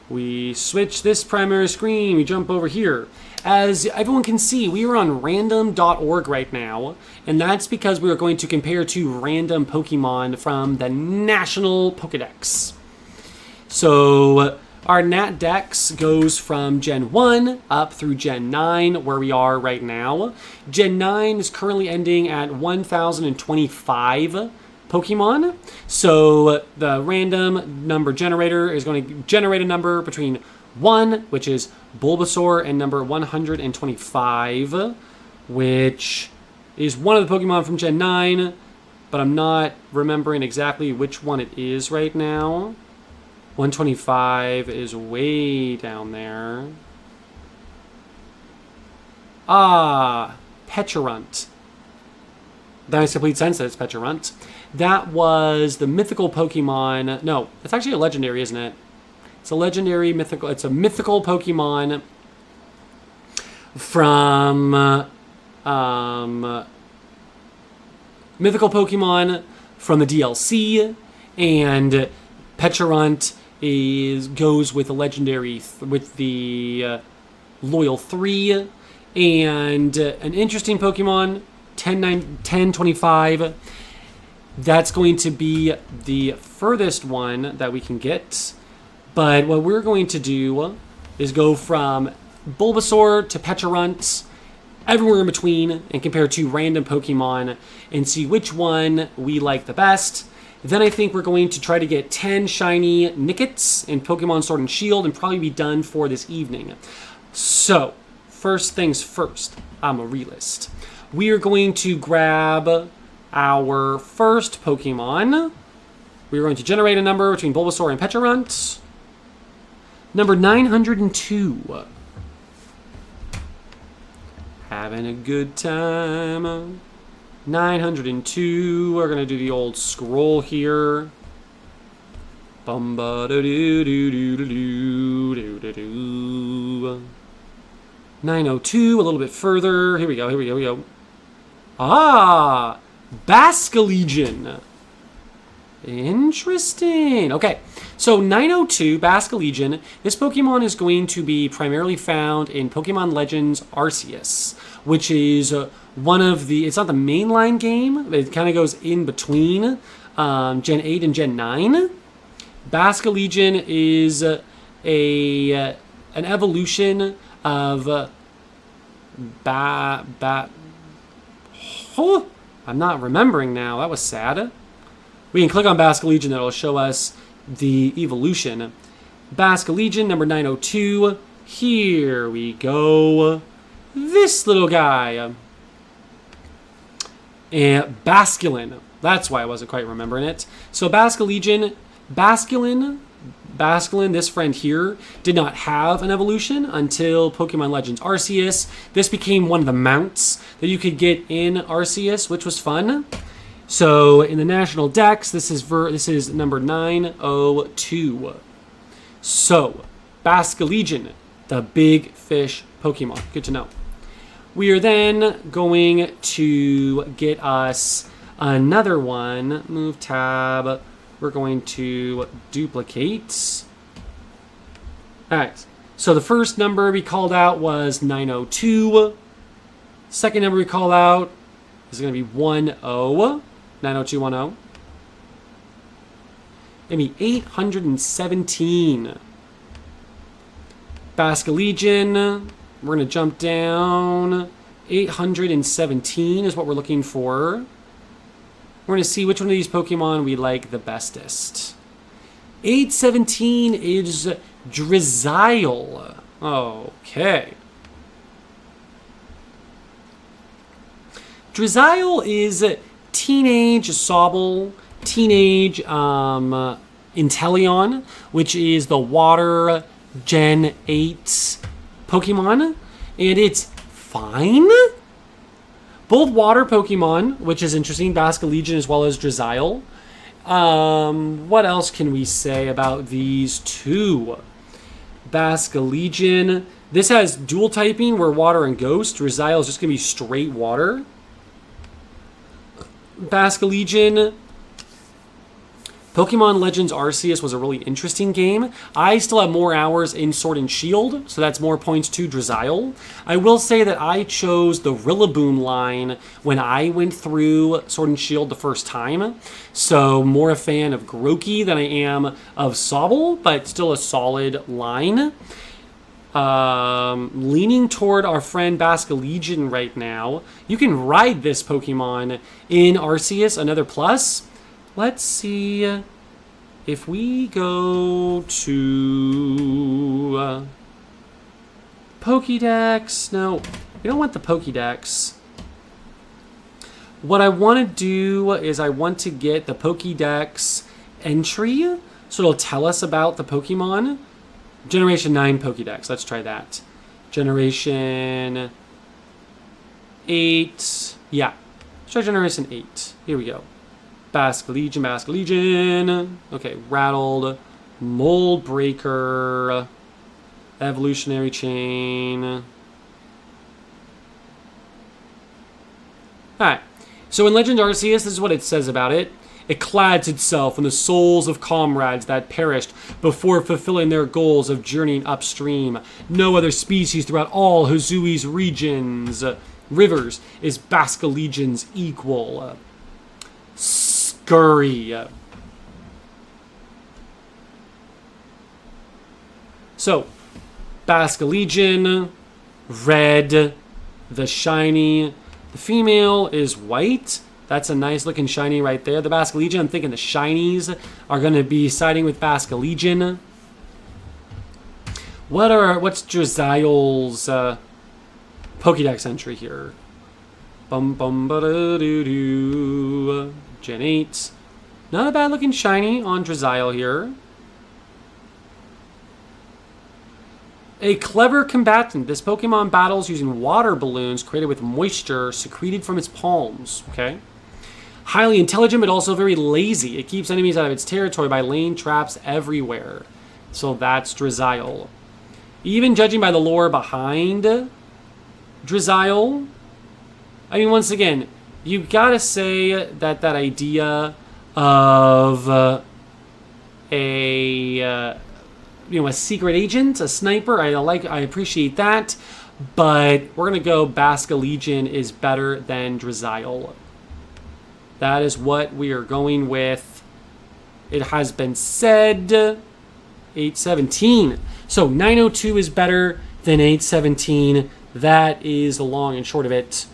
We switch this primary screen, we jump over here. As everyone can see, we are on random.org right now, and that's because we are going to compare 2 random Pokemon from the National Pokedex. So our Nat Dex goes from Gen 1 up through Gen 9, where we are right now. Gen 9 is currently ending at 1,025 Pokemon. So the random number generator is going to generate a number between 1, which is Bulbasaur, and number 125, which is one of the Pokemon from Gen 9, but I'm not remembering exactly which one it is right now. 125 is way down there. Ah, Pecharunt. That makes complete sense that it's Pecharunt. That was the mythical Pokemon. No, it's actually a legendary, isn't it? It's a legendary mythical. It's a mythical Pokemon from mythical Pokemon from the DLC, and Pecharunt goes with the legendary with the Loyal 3, and an interesting Pokemon, 1025. That's going to be the furthest one that we can get. But what we're going to do is go from Bulbasaur to Pecharunt, everywhere in between, and compare two random Pokemon and see which one we like the best. Then I think we're going to try to get 10 shiny Nickets in Pokemon Sword and Shield and probably be done for this evening. So, first things first, I'm a realist. We are going to grab our first Pokemon. We're going to generate a number between Bulbasaur and Pecharunt. Number 902. Having a good time. 902. We're going to do the old scroll here. Bumba do do do do do do do. 902. A little bit further. Here we go. Here we go. Here we go. Ah, Basculegion. Interesting. Okay, so 902, Basculegion. This Pokemon is going to be primarily found in Pokemon Legends Arceus, which is one of the, it's not the mainline game, it kind of goes in between Gen 8 and Gen 9. Basculegion is an evolution of Oh, I'm not remembering now. That was sad. We can click on Basculegion. That'll show us the evolution. Basculegion, number 902. Here we go. This little guy. And Basculin. That's why I wasn't quite remembering it. So Basculegion, Basculin, this friend here, did not have an evolution until Pokemon Legends Arceus. This became one of the mounts that you could get in Arceus, which was fun. So in the National Dex, this is number 902. So Basculegion, the big fish Pokemon. Good to know. We are then going to get us another one. Move tab. We're going to duplicate. All right. So the first number we called out was 902. Second number we call out is going to be 10. 90210. Maybe 817. Basculegion. We're going to jump down. 817 is what we're looking for. We're going to see which one of these Pokemon we like the bestest. 817 is Drizzile. Okay. Drizzile is teenage Sobble, teenage Inteleon, which is the water Gen 8 Pokemon, and it's fine. Both water Pokemon, which is interesting, Basculegion as well as Drizzile. What else can we say about these two? Basculegion. This has dual typing where water and ghost. Drizzile is just going to be straight water. Basculegion. Pokemon Legends Arceus was a really interesting game. I still have more hours in Sword and Shield, so that's more points to Drizzile. I will say that I chose the Rillaboom line when I went through Sword and Shield the first time, so more a fan of Grookey than I am of Sobble, but still a solid line. Leaning toward our friend Basculegion right now. You can ride this Pokemon in Arceus, another plus. Let's see if we go to Pokédex. No, we don't want the Pokédex. What I want to do is I want to get the Pokédex entry, so it'll tell us about the Pokemon. Generation 9 Pokédex. Let's try that. Generation 8. Yeah. Let's try Generation 8. Here we go. Basculegion. Okay, Rattled. Mold Breaker. Evolutionary Chain. Alright. So in Legend Arceus, this is what it says about it. It clads itself in the souls of comrades that perished before fulfilling their goals of journeying upstream. No other species throughout all Hizui's rivers is Basculegion's equal. Scurry. So, Basculegion, red, the shiny. The female is white. That's a nice looking shiny right there. The Basculegion, I'm thinking the shinies are going to be siding with Basculegion. What's Drizzle's Pokédex entry here? Bum bum ba da doo doo. Gen 8. Not a bad looking shiny on Drizzle here. A clever combatant. This Pokemon battles using water balloons created with moisture secreted from its palms. Okay. Highly intelligent, but also very lazy. It keeps enemies out of its territory by laying traps everywhere. So that's Drizzle. Even judging by the lore behind Drizzle, I mean, once again, you gotta say that idea of a secret agent, a sniper, I appreciate that, but we're gonna go Basculegion is better than Drizzle. That is what we are going with. It has been said. 817. So 902 is better than 817. That is the long and short of it.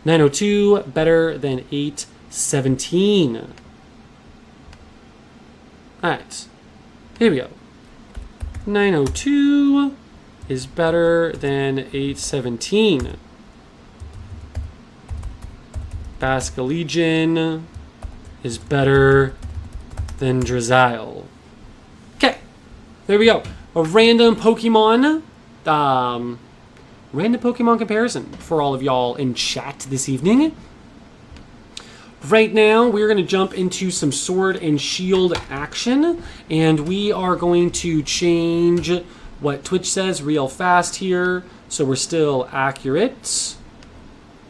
902 better than 817. All right. Here we go. 902 is better than 817. Basculegion is better than Drizzle. Okay, there we go. A random Pokemon comparison for all of y'all in chat this evening. Right now, we're going to jump into some Sword and Shield action, and we are going to change what Twitch says real fast here, so we're still accurate.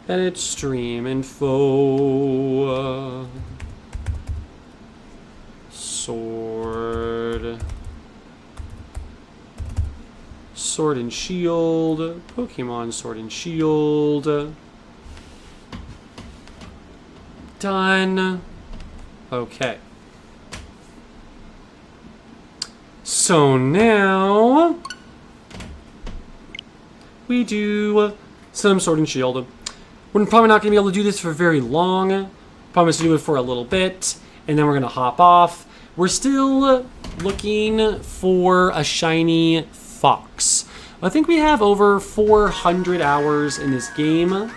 Edit stream info. Sword and Shield. Pokemon Sword and Shield. Done. Okay. So now we do some Sword and Shield. We're probably not going to be able to do this for very long. Promise to do it for a little bit, and then we're going to hop off. We're still looking for a shiny fox. I think we have over 400 hours in this game.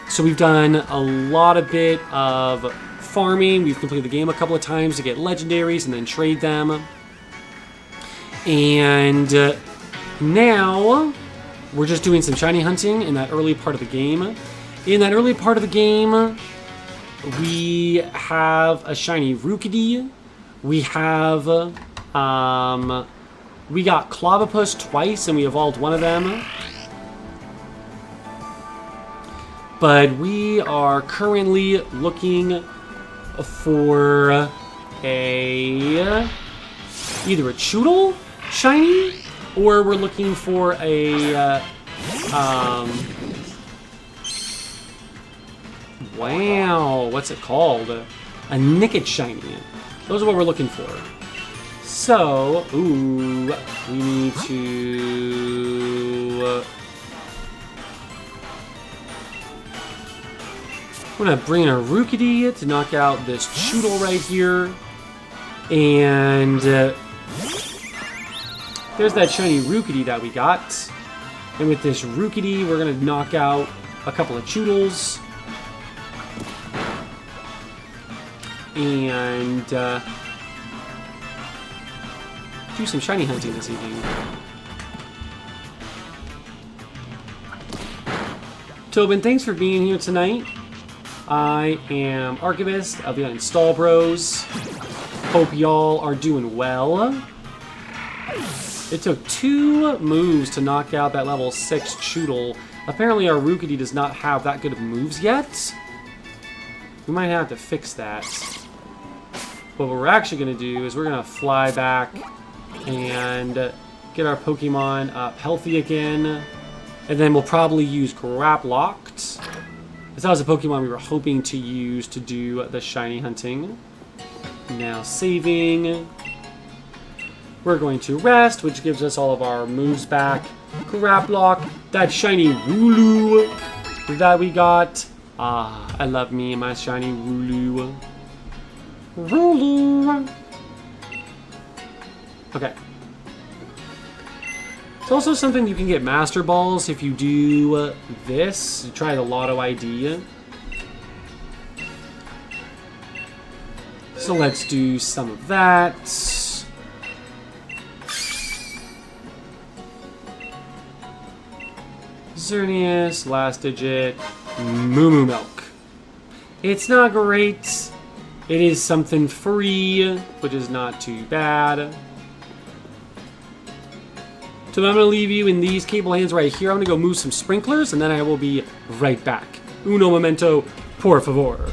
So we've done a lot of bit of farming. We've completed the game a couple of times to get legendaries and then trade them. And now we're just doing some shiny hunting in that early part of the game. In that early part of the game, we have a shiny Rookidee. We have, we got Clobbopus twice and we evolved one of them. But we are currently looking for either a Choodle shiny, or we're looking for a wow, what's it called? A Nickit shiny. Those are what we're looking for. So, ooh, we need to. I'm gonna bring in a Rookidee to knock out this Choodle right here, and there's that shiny Rookidee that we got. And with this Rookidee, we're gonna knock out a couple of Choodles. And do some shiny hunting this evening. Tobin, thanks for being here tonight. I am Archivist of the UninstallBros. Hope y'all are doing well. It took 2 moves to knock out that level 6 Choodle. Apparently our Rookidee does not have that good of moves yet. We might have to fix that. But what we're actually going to do is we're going to fly back and get our Pokemon up healthy again. And then we'll probably use Graplocked. This was a Pokemon we were hoping to use to do the shiny hunting. Now saving. We're going to rest, which gives us all of our moves back. Grab block, that shiny Wooloo that we got. Ah, I love me and my shiny Wooloo. Wooloo. Okay. It's also something you can get Master Balls if you do this. Try the Lotto ID. So let's do some of that. Xerneas, last digit, Moo Moo Milk. It's not great. It is something free, which is not too bad. So I'm going to leave you in these cable hands right here. I'm going to go move some sprinklers, and then I will be right back. Uno momento, por favor.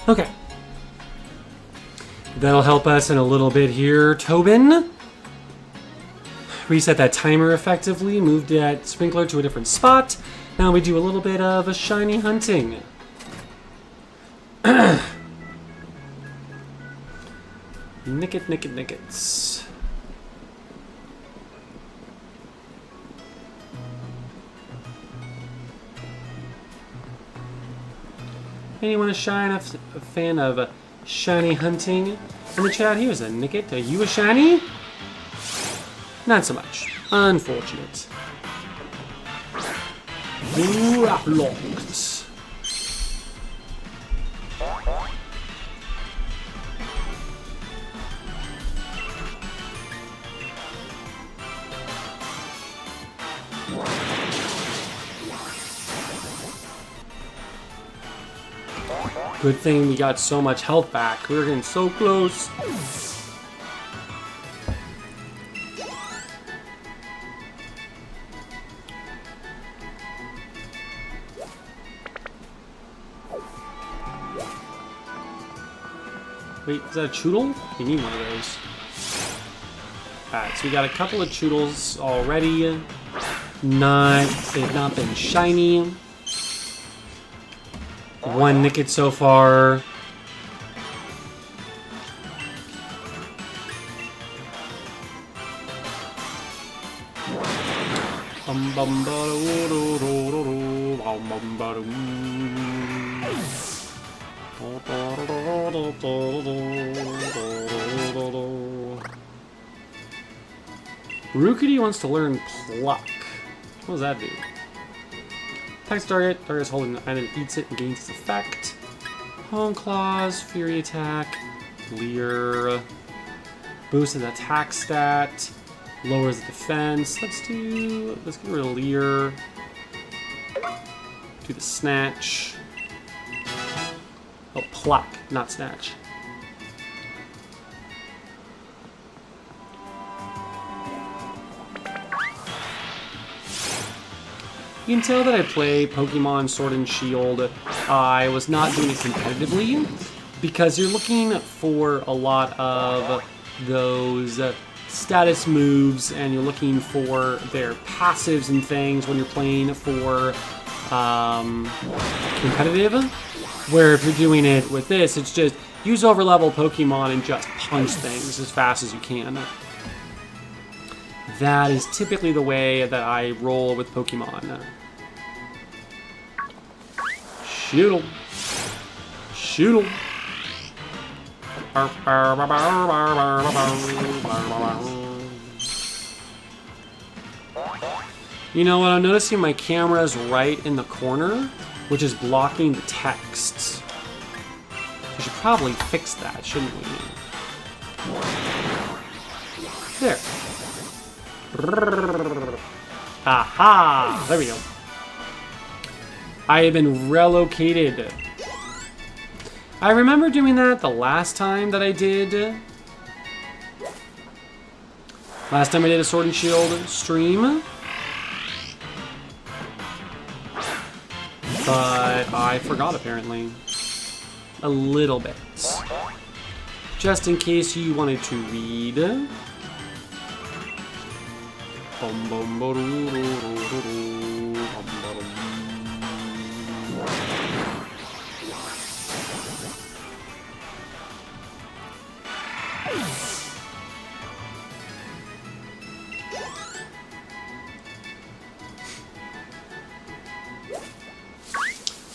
Okay. That'll help us in a little bit here. Tobin. Reset that timer effectively. Moved that sprinkler to a different spot. Now we do a little bit of a shiny hunting. Nickets. Anyone a fan of shiny hunting in the chat? Here's a Nicket. Are you a shiny? Not so much. Unfortunate. Locked. Good thing we got so much health back. We were getting so close. Wait, is that a Choodle? We need one of those. Alright, so we got a couple of Choodles already. They've not been shiny. One Nicket so far. Rookity wants to learn Pluck. What does that do? Attacks target is holding the item, eats it, and gains its effect. Home Claws, Fury Attack, Leer. Boosts his attack stat. Lowers the defense. Let's get rid of Leer. Do the Snatch. Oh, Pluck, not Snatch. You can tell that I play Pokemon Sword and Shield. I was not doing it competitively because you're looking for a lot of those status moves and you're looking for their passives and things when you're playing for competitive. Where if you're doing it with this, it's just use overlevel Pokemon and just punch things as fast as you can. That is typically the way that I roll with Pokemon. Shoot 'em. Shoot 'em. You know what? I'm noticing my camera's right in the corner, which is blocking the text. We should probably fix that, shouldn't we? There. Aha! There we go. I have been relocated. I remember doing that the last time that I did. Last time I did a Sword and Shield stream. But I forgot apparently. A little bit. Just in case you wanted to read. Bum, bum, ba-doo-doo-doo-doo-doo. Bum, ba-dum.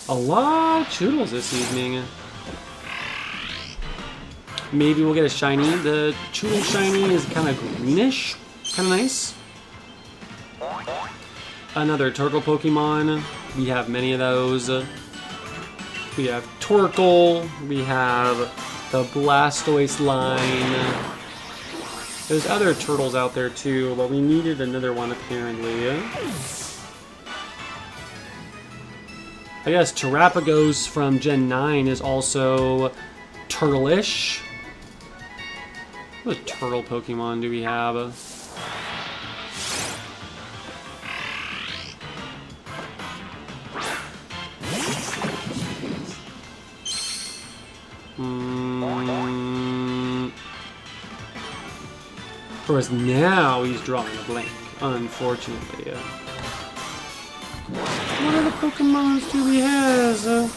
A lot of Choodles this evening. Maybe we'll get a shiny. The Choodle shiny is kind of greenish. Kind of nice. Another Torkoal Pokemon. We have many of those. We have Torkoal. We have the Blastoise line. There's other turtles out there too, but we needed another one apparently. I guess Terrapagos from Gen 9 is also turtle-ish. What turtle Pokemon do we have? Of course, now he's drawing a blank, unfortunately. What other Pokemons do we have?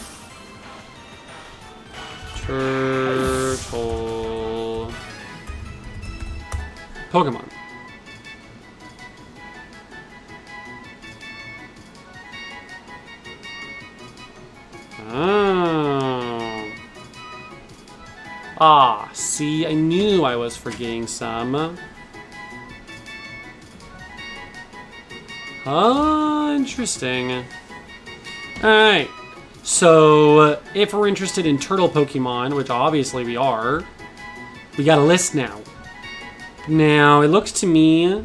Turtle Pokemon. Oh. Ah, see, I knew I was forgetting some. Oh, interesting. Alright, so if we're interested in turtle Pokemon, which obviously we are, we got a list now. Now, it looks to me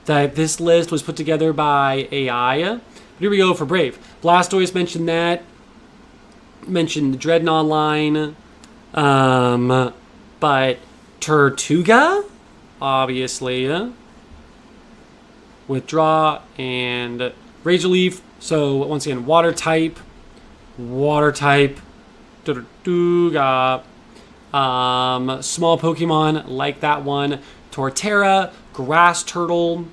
that this list was put together by AI. Here we go for Brave. Blastoise mentioned that. Mentioned the Dreadnought line. But Tortuga, obviously. Withdraw and Razor Leaf. So once again, water type, Tortuga. Small Pokemon like that one, Torterra, Grass Turtle,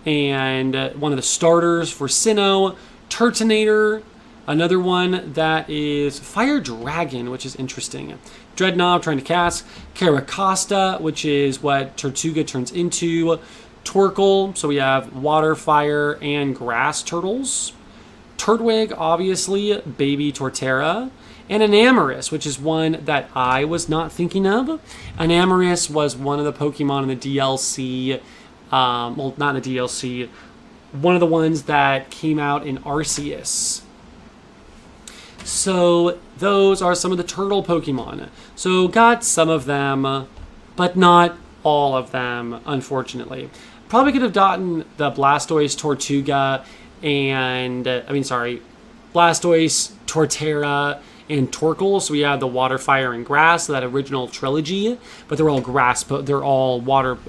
and one of the starters for Sinnoh, Turtonator. Another one that is Fire Dragon, which is interesting. Dreadnought trying to cast, Caracosta, which is what Tortuga turns into. Torkoal, so we have water, fire, and grass turtles. Turtwig, obviously, baby Torterra. And Enamorus, which is one that I was not thinking of. Enamorus was one of the Pokemon in the DLC, well, not in the DLC, one of the ones that came out in Arceus. So those are some of the turtle Pokemon. So got some of them, but not all of them, unfortunately. Probably could have gotten the Blastoise, Tortuga, and Blastoise, Torterra, and Torkoal. So we have the Water, Fire, and Grass, so that original trilogy. But they're all grass. They're all water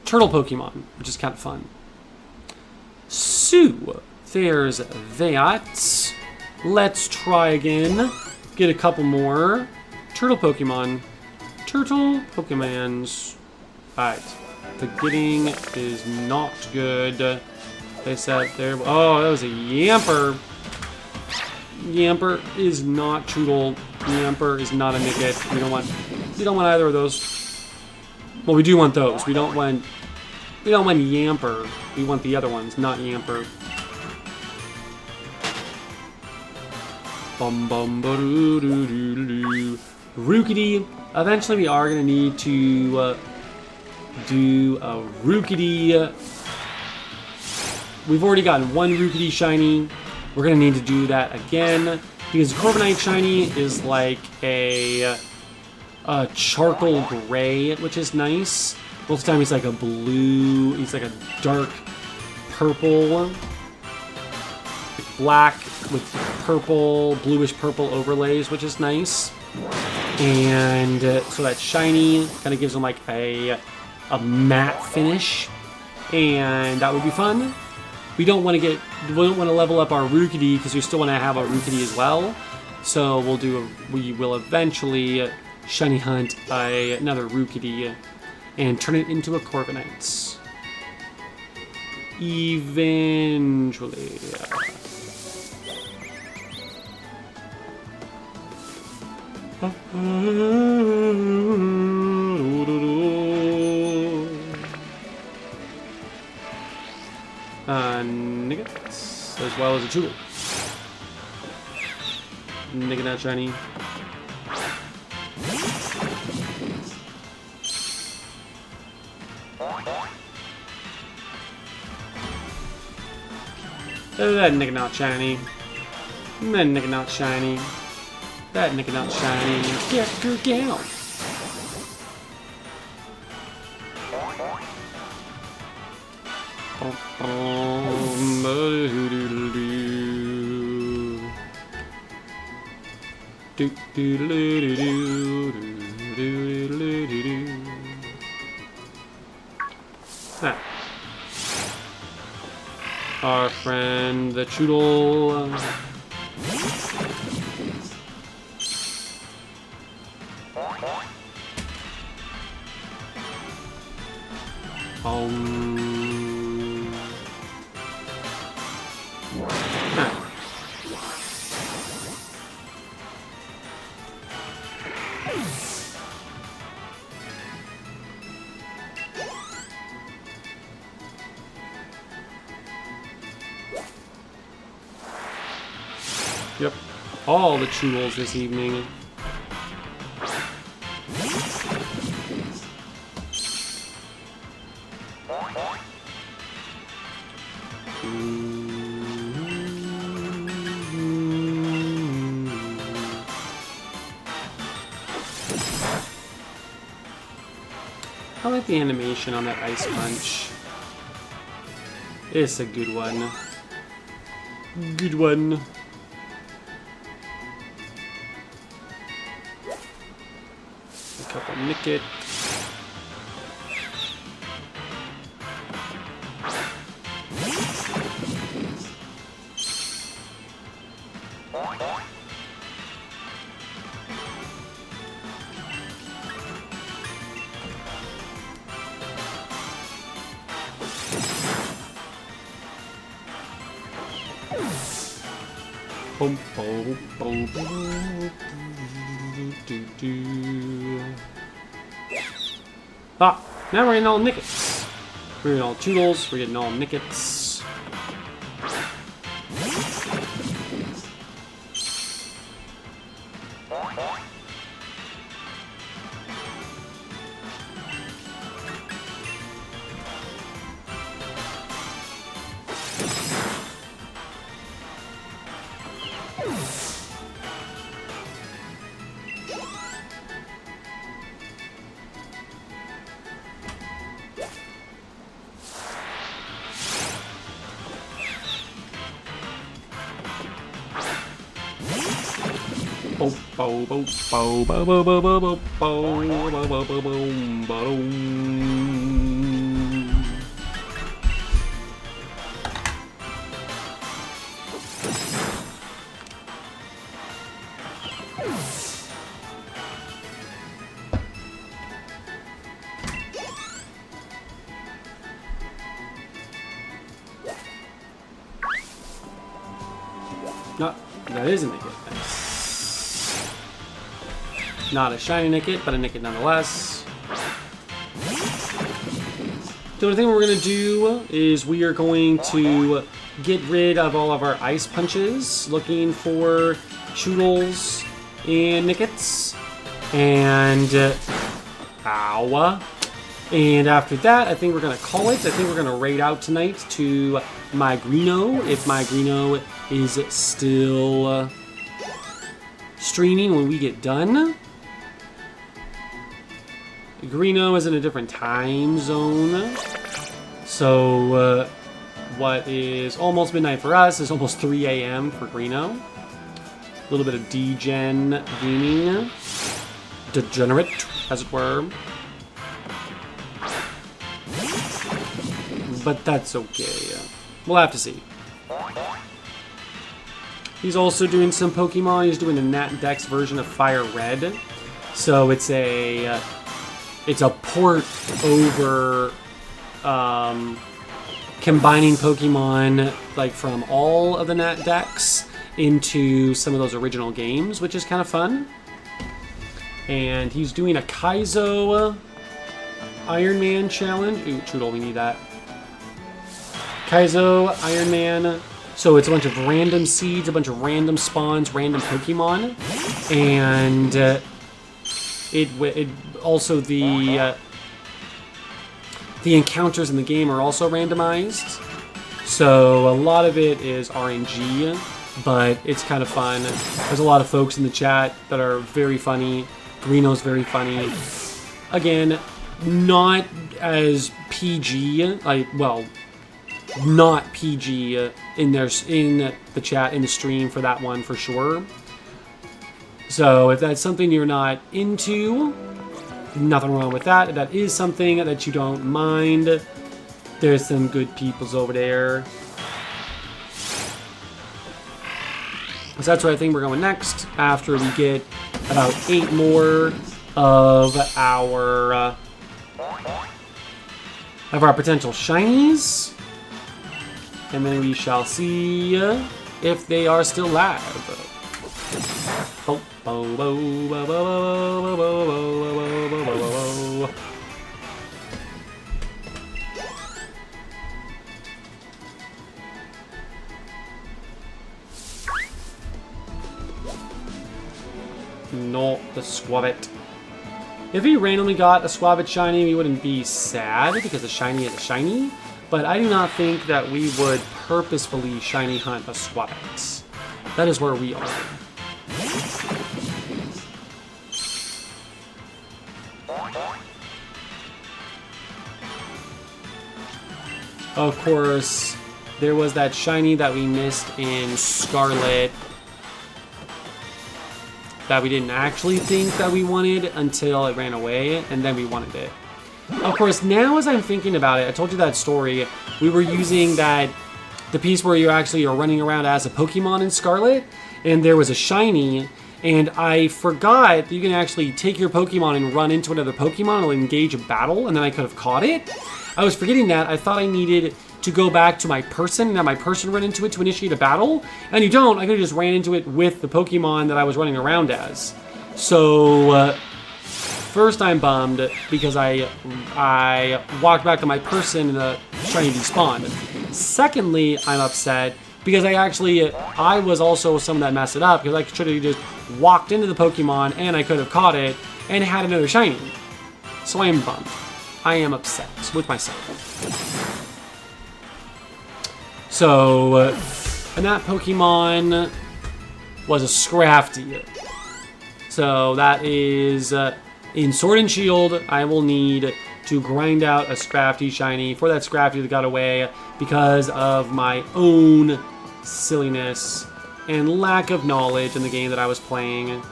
turtle Pokemon, which is kind of fun. So there's that. Let's try again. Get a couple more turtle Pokemon. Turtle Pokemons. Alright. The getting is not good. They said there. Oh, that was a Yamper. Yamper is not Choodle. Yamper is not a Nickit. We don't want either of those. Well, we do want those. We don't want Yamper. We want the other ones, not Yamper. Bum bum ba doo doo doo doo. Rookity. Eventually, we are gonna need to do a Rookity. We've already gotten one Rookity shiny. We're gonna need to do that again because Corviknight shiny is like a charcoal gray, which is nice. Most of the time he's like a blue. He's like a dark purple, like black with purple, bluish purple overlays, which is nice. And so that shiny kind of gives him like a matte finish, and that would be fun. We don't want to level up our Rookity because we still want to have a Rookity as well. So we will eventually shiny hunt another Rookity and turn it into a Corviknight. Eventually. Nickets, as well as a Choodle. Nicket that shiny. That Nicket not shiny. That Nicket not shiny. That Nicket not shiny. Get your gal. Ah. Our friend the Choodle. Yep, all the Choodles this evening. I like the animation on that Ice Punch. It's a good one. Good one. A couple Nicket. Boom, boom, boom, boom, do, do. Ah, now we're getting all Nickets. We're getting all Choodles, we're getting all Nickets. Bo bo bo bo bo bo bo bo bo bo bo bo bo. No, that is a Nickit. Nice. Not a shiny Nickit, but a Nickit nonetheless. The only thing we're going to do is we are going to get rid of all of our ice punches, looking for Choodles and Nickits. And ow. And after that, I think we're going to call it. I think we're going to raid out tonight to my Greeno, if my Greeno is still streaming when we get done. Greeno is in a different time zone. So what is almost midnight for us is almost 3 a.m. for Greeno. A little bit of D-Gen gaming. Degenerate, as it were. But that's okay. We'll have to see. He's also doing some Pokemon. He's doing a Nat Dex version of Fire Red. So it's a port over combining Pokemon like from all of the Nat Dex into some of those original games, which is kind of fun. And he's doing a Kaizo Iron Man challenge. Ooh, Choodle, we need that. Kaizo Iron Man. So it's a bunch of random seeds, a bunch of random spawns, random Pokemon, and it also the encounters in the game are also randomized. So a lot of it is RNG, but it's kind of fun. There's a lot of folks in the chat that are very funny. Greeno's very funny. Again, not as PG, not PG in the chat, in the stream for that one for sure. So if that's something you're not into, nothing wrong with that. If that is something that you don't mind, there's some good peoples over there. So that's where I think we're going next, after we get about 8 more of our potential shinies. And then we shall see if they are still live. Not the Squavit. If he randomly got a Squavit shiny, we wouldn't be sad because a shiny is a shiny. But I do not think that we would purposefully shiny hunt a Squavit. That is where we are. Of course, there was that shiny that we missed in Scarlet that we didn't actually think that we wanted until it ran away, and then we wanted it. Of course, now as I'm thinking about it, I told you that story, we were using the piece where you actually are running around as a Pokemon in Scarlet, and there was a shiny, and I forgot that you can actually take your Pokemon and run into another Pokemon and engage a battle, and then I could have caught it. I was forgetting that. I thought I needed to go back to my person and have my person run into it to initiate a battle, and you don't. I could have just ran into it with the Pokemon that I was running around as. So, first I'm bummed because I walked back to my person and the shiny despawned. Secondly, I'm upset because I was also someone that messed it up because I should have just walked into the Pokemon and I could have caught it and had another shiny. So I am bummed. I am upset with myself. So, and that Pokemon was a Scrafty. So that is, in Sword and Shield, I will need to grind out a Scrafty shiny for that Scrafty that got away because of my own silliness and lack of knowledge in the game that I was playing.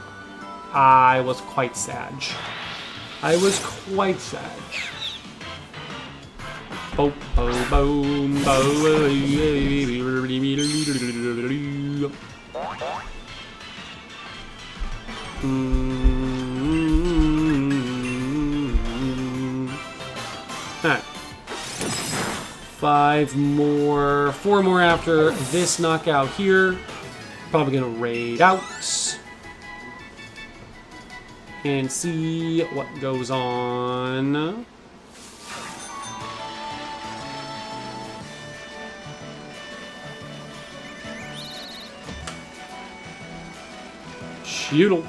I was quite sad. I was quite sad. Boom, boom, boom, Alright. 4 more after this knockout here. Probably gonna raid out and see what goes on. Shoodle.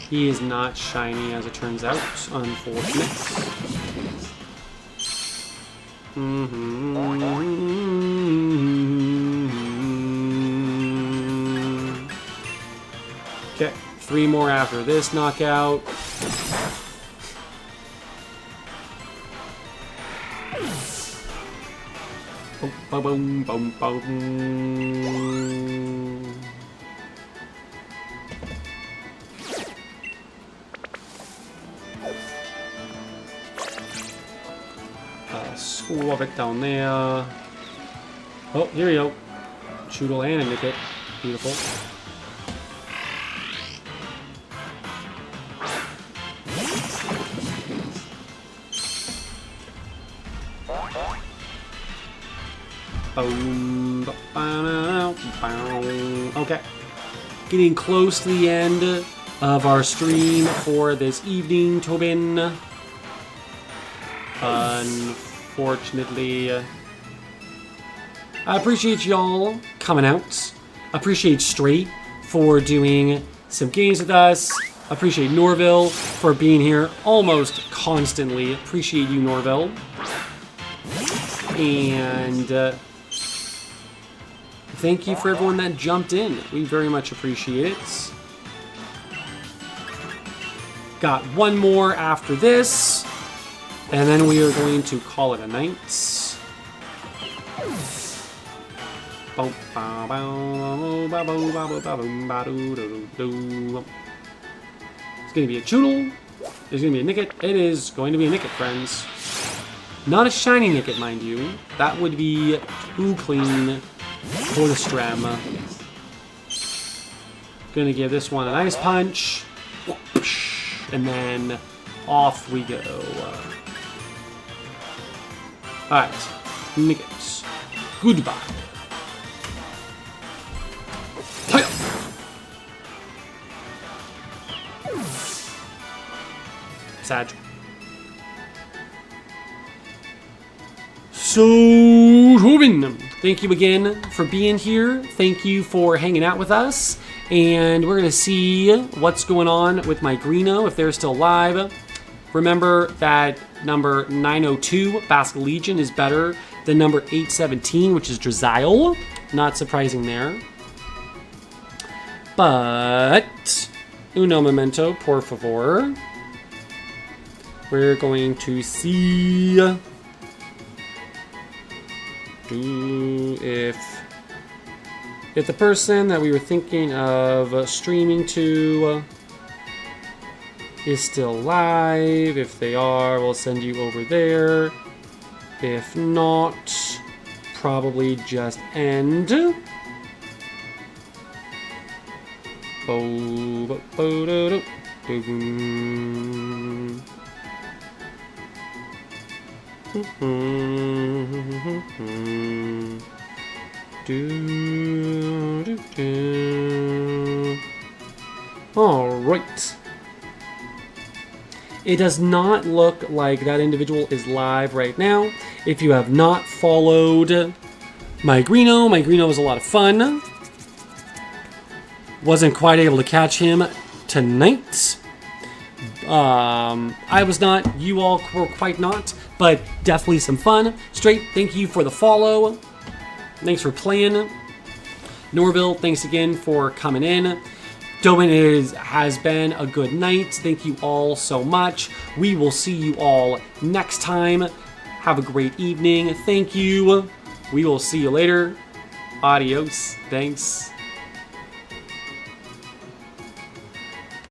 He is not shiny, as it turns out. Unfortunate. Okay, 3 more after this knockout. Boom, boom, boom, boom. Swab it down there. Oh, here we go. Choodle and a Nickit. Beautiful. Boom. Okay. Getting close to the end of our stream for this evening, Tobin. Unfortunately, I appreciate y'all coming out. I appreciate Straight for doing some games with us. I appreciate Norville for being here almost constantly. Appreciate you, Norville. And thank you for everyone that jumped in. We very much appreciate it. Got one more after this. And then we are going to call it a night. It's going to be a Choodle. There's going to be a Nickit. It is going to be a Nickit, friends. Not a shiny Nickit, mind you. That would be too clean for the Strem. Going to give this one an Ice Punch. And then off we go. Alright, Nickits. Goodbye. Hiya! Sad. So, Robin, thank you again for being here. Thank you for hanging out with us. And we're going to see what's going on with my Greeno, if they're still alive. Remember that number 902, Basque Legion, is better than number 817, which is Drizzile. Not surprising there. But, uno momento, por favor. We're going to see if the person that we were thinking of streaming to is still alive. If they are, we'll send you over there. If not, probably just end. All right. It does not look like that individual is live right now. If you have not followed my Greeno was a lot of fun. Wasn't quite able to catch him tonight. I was not, you all were quite not, but definitely some fun. Straight, thank you for the follow. Thanks for playing. Norville, thanks again for coming in. Dobin has been a good night. Thank you all so much. We will see you all next time. Have a great evening. Thank you. We will see you later. Adios. Thanks.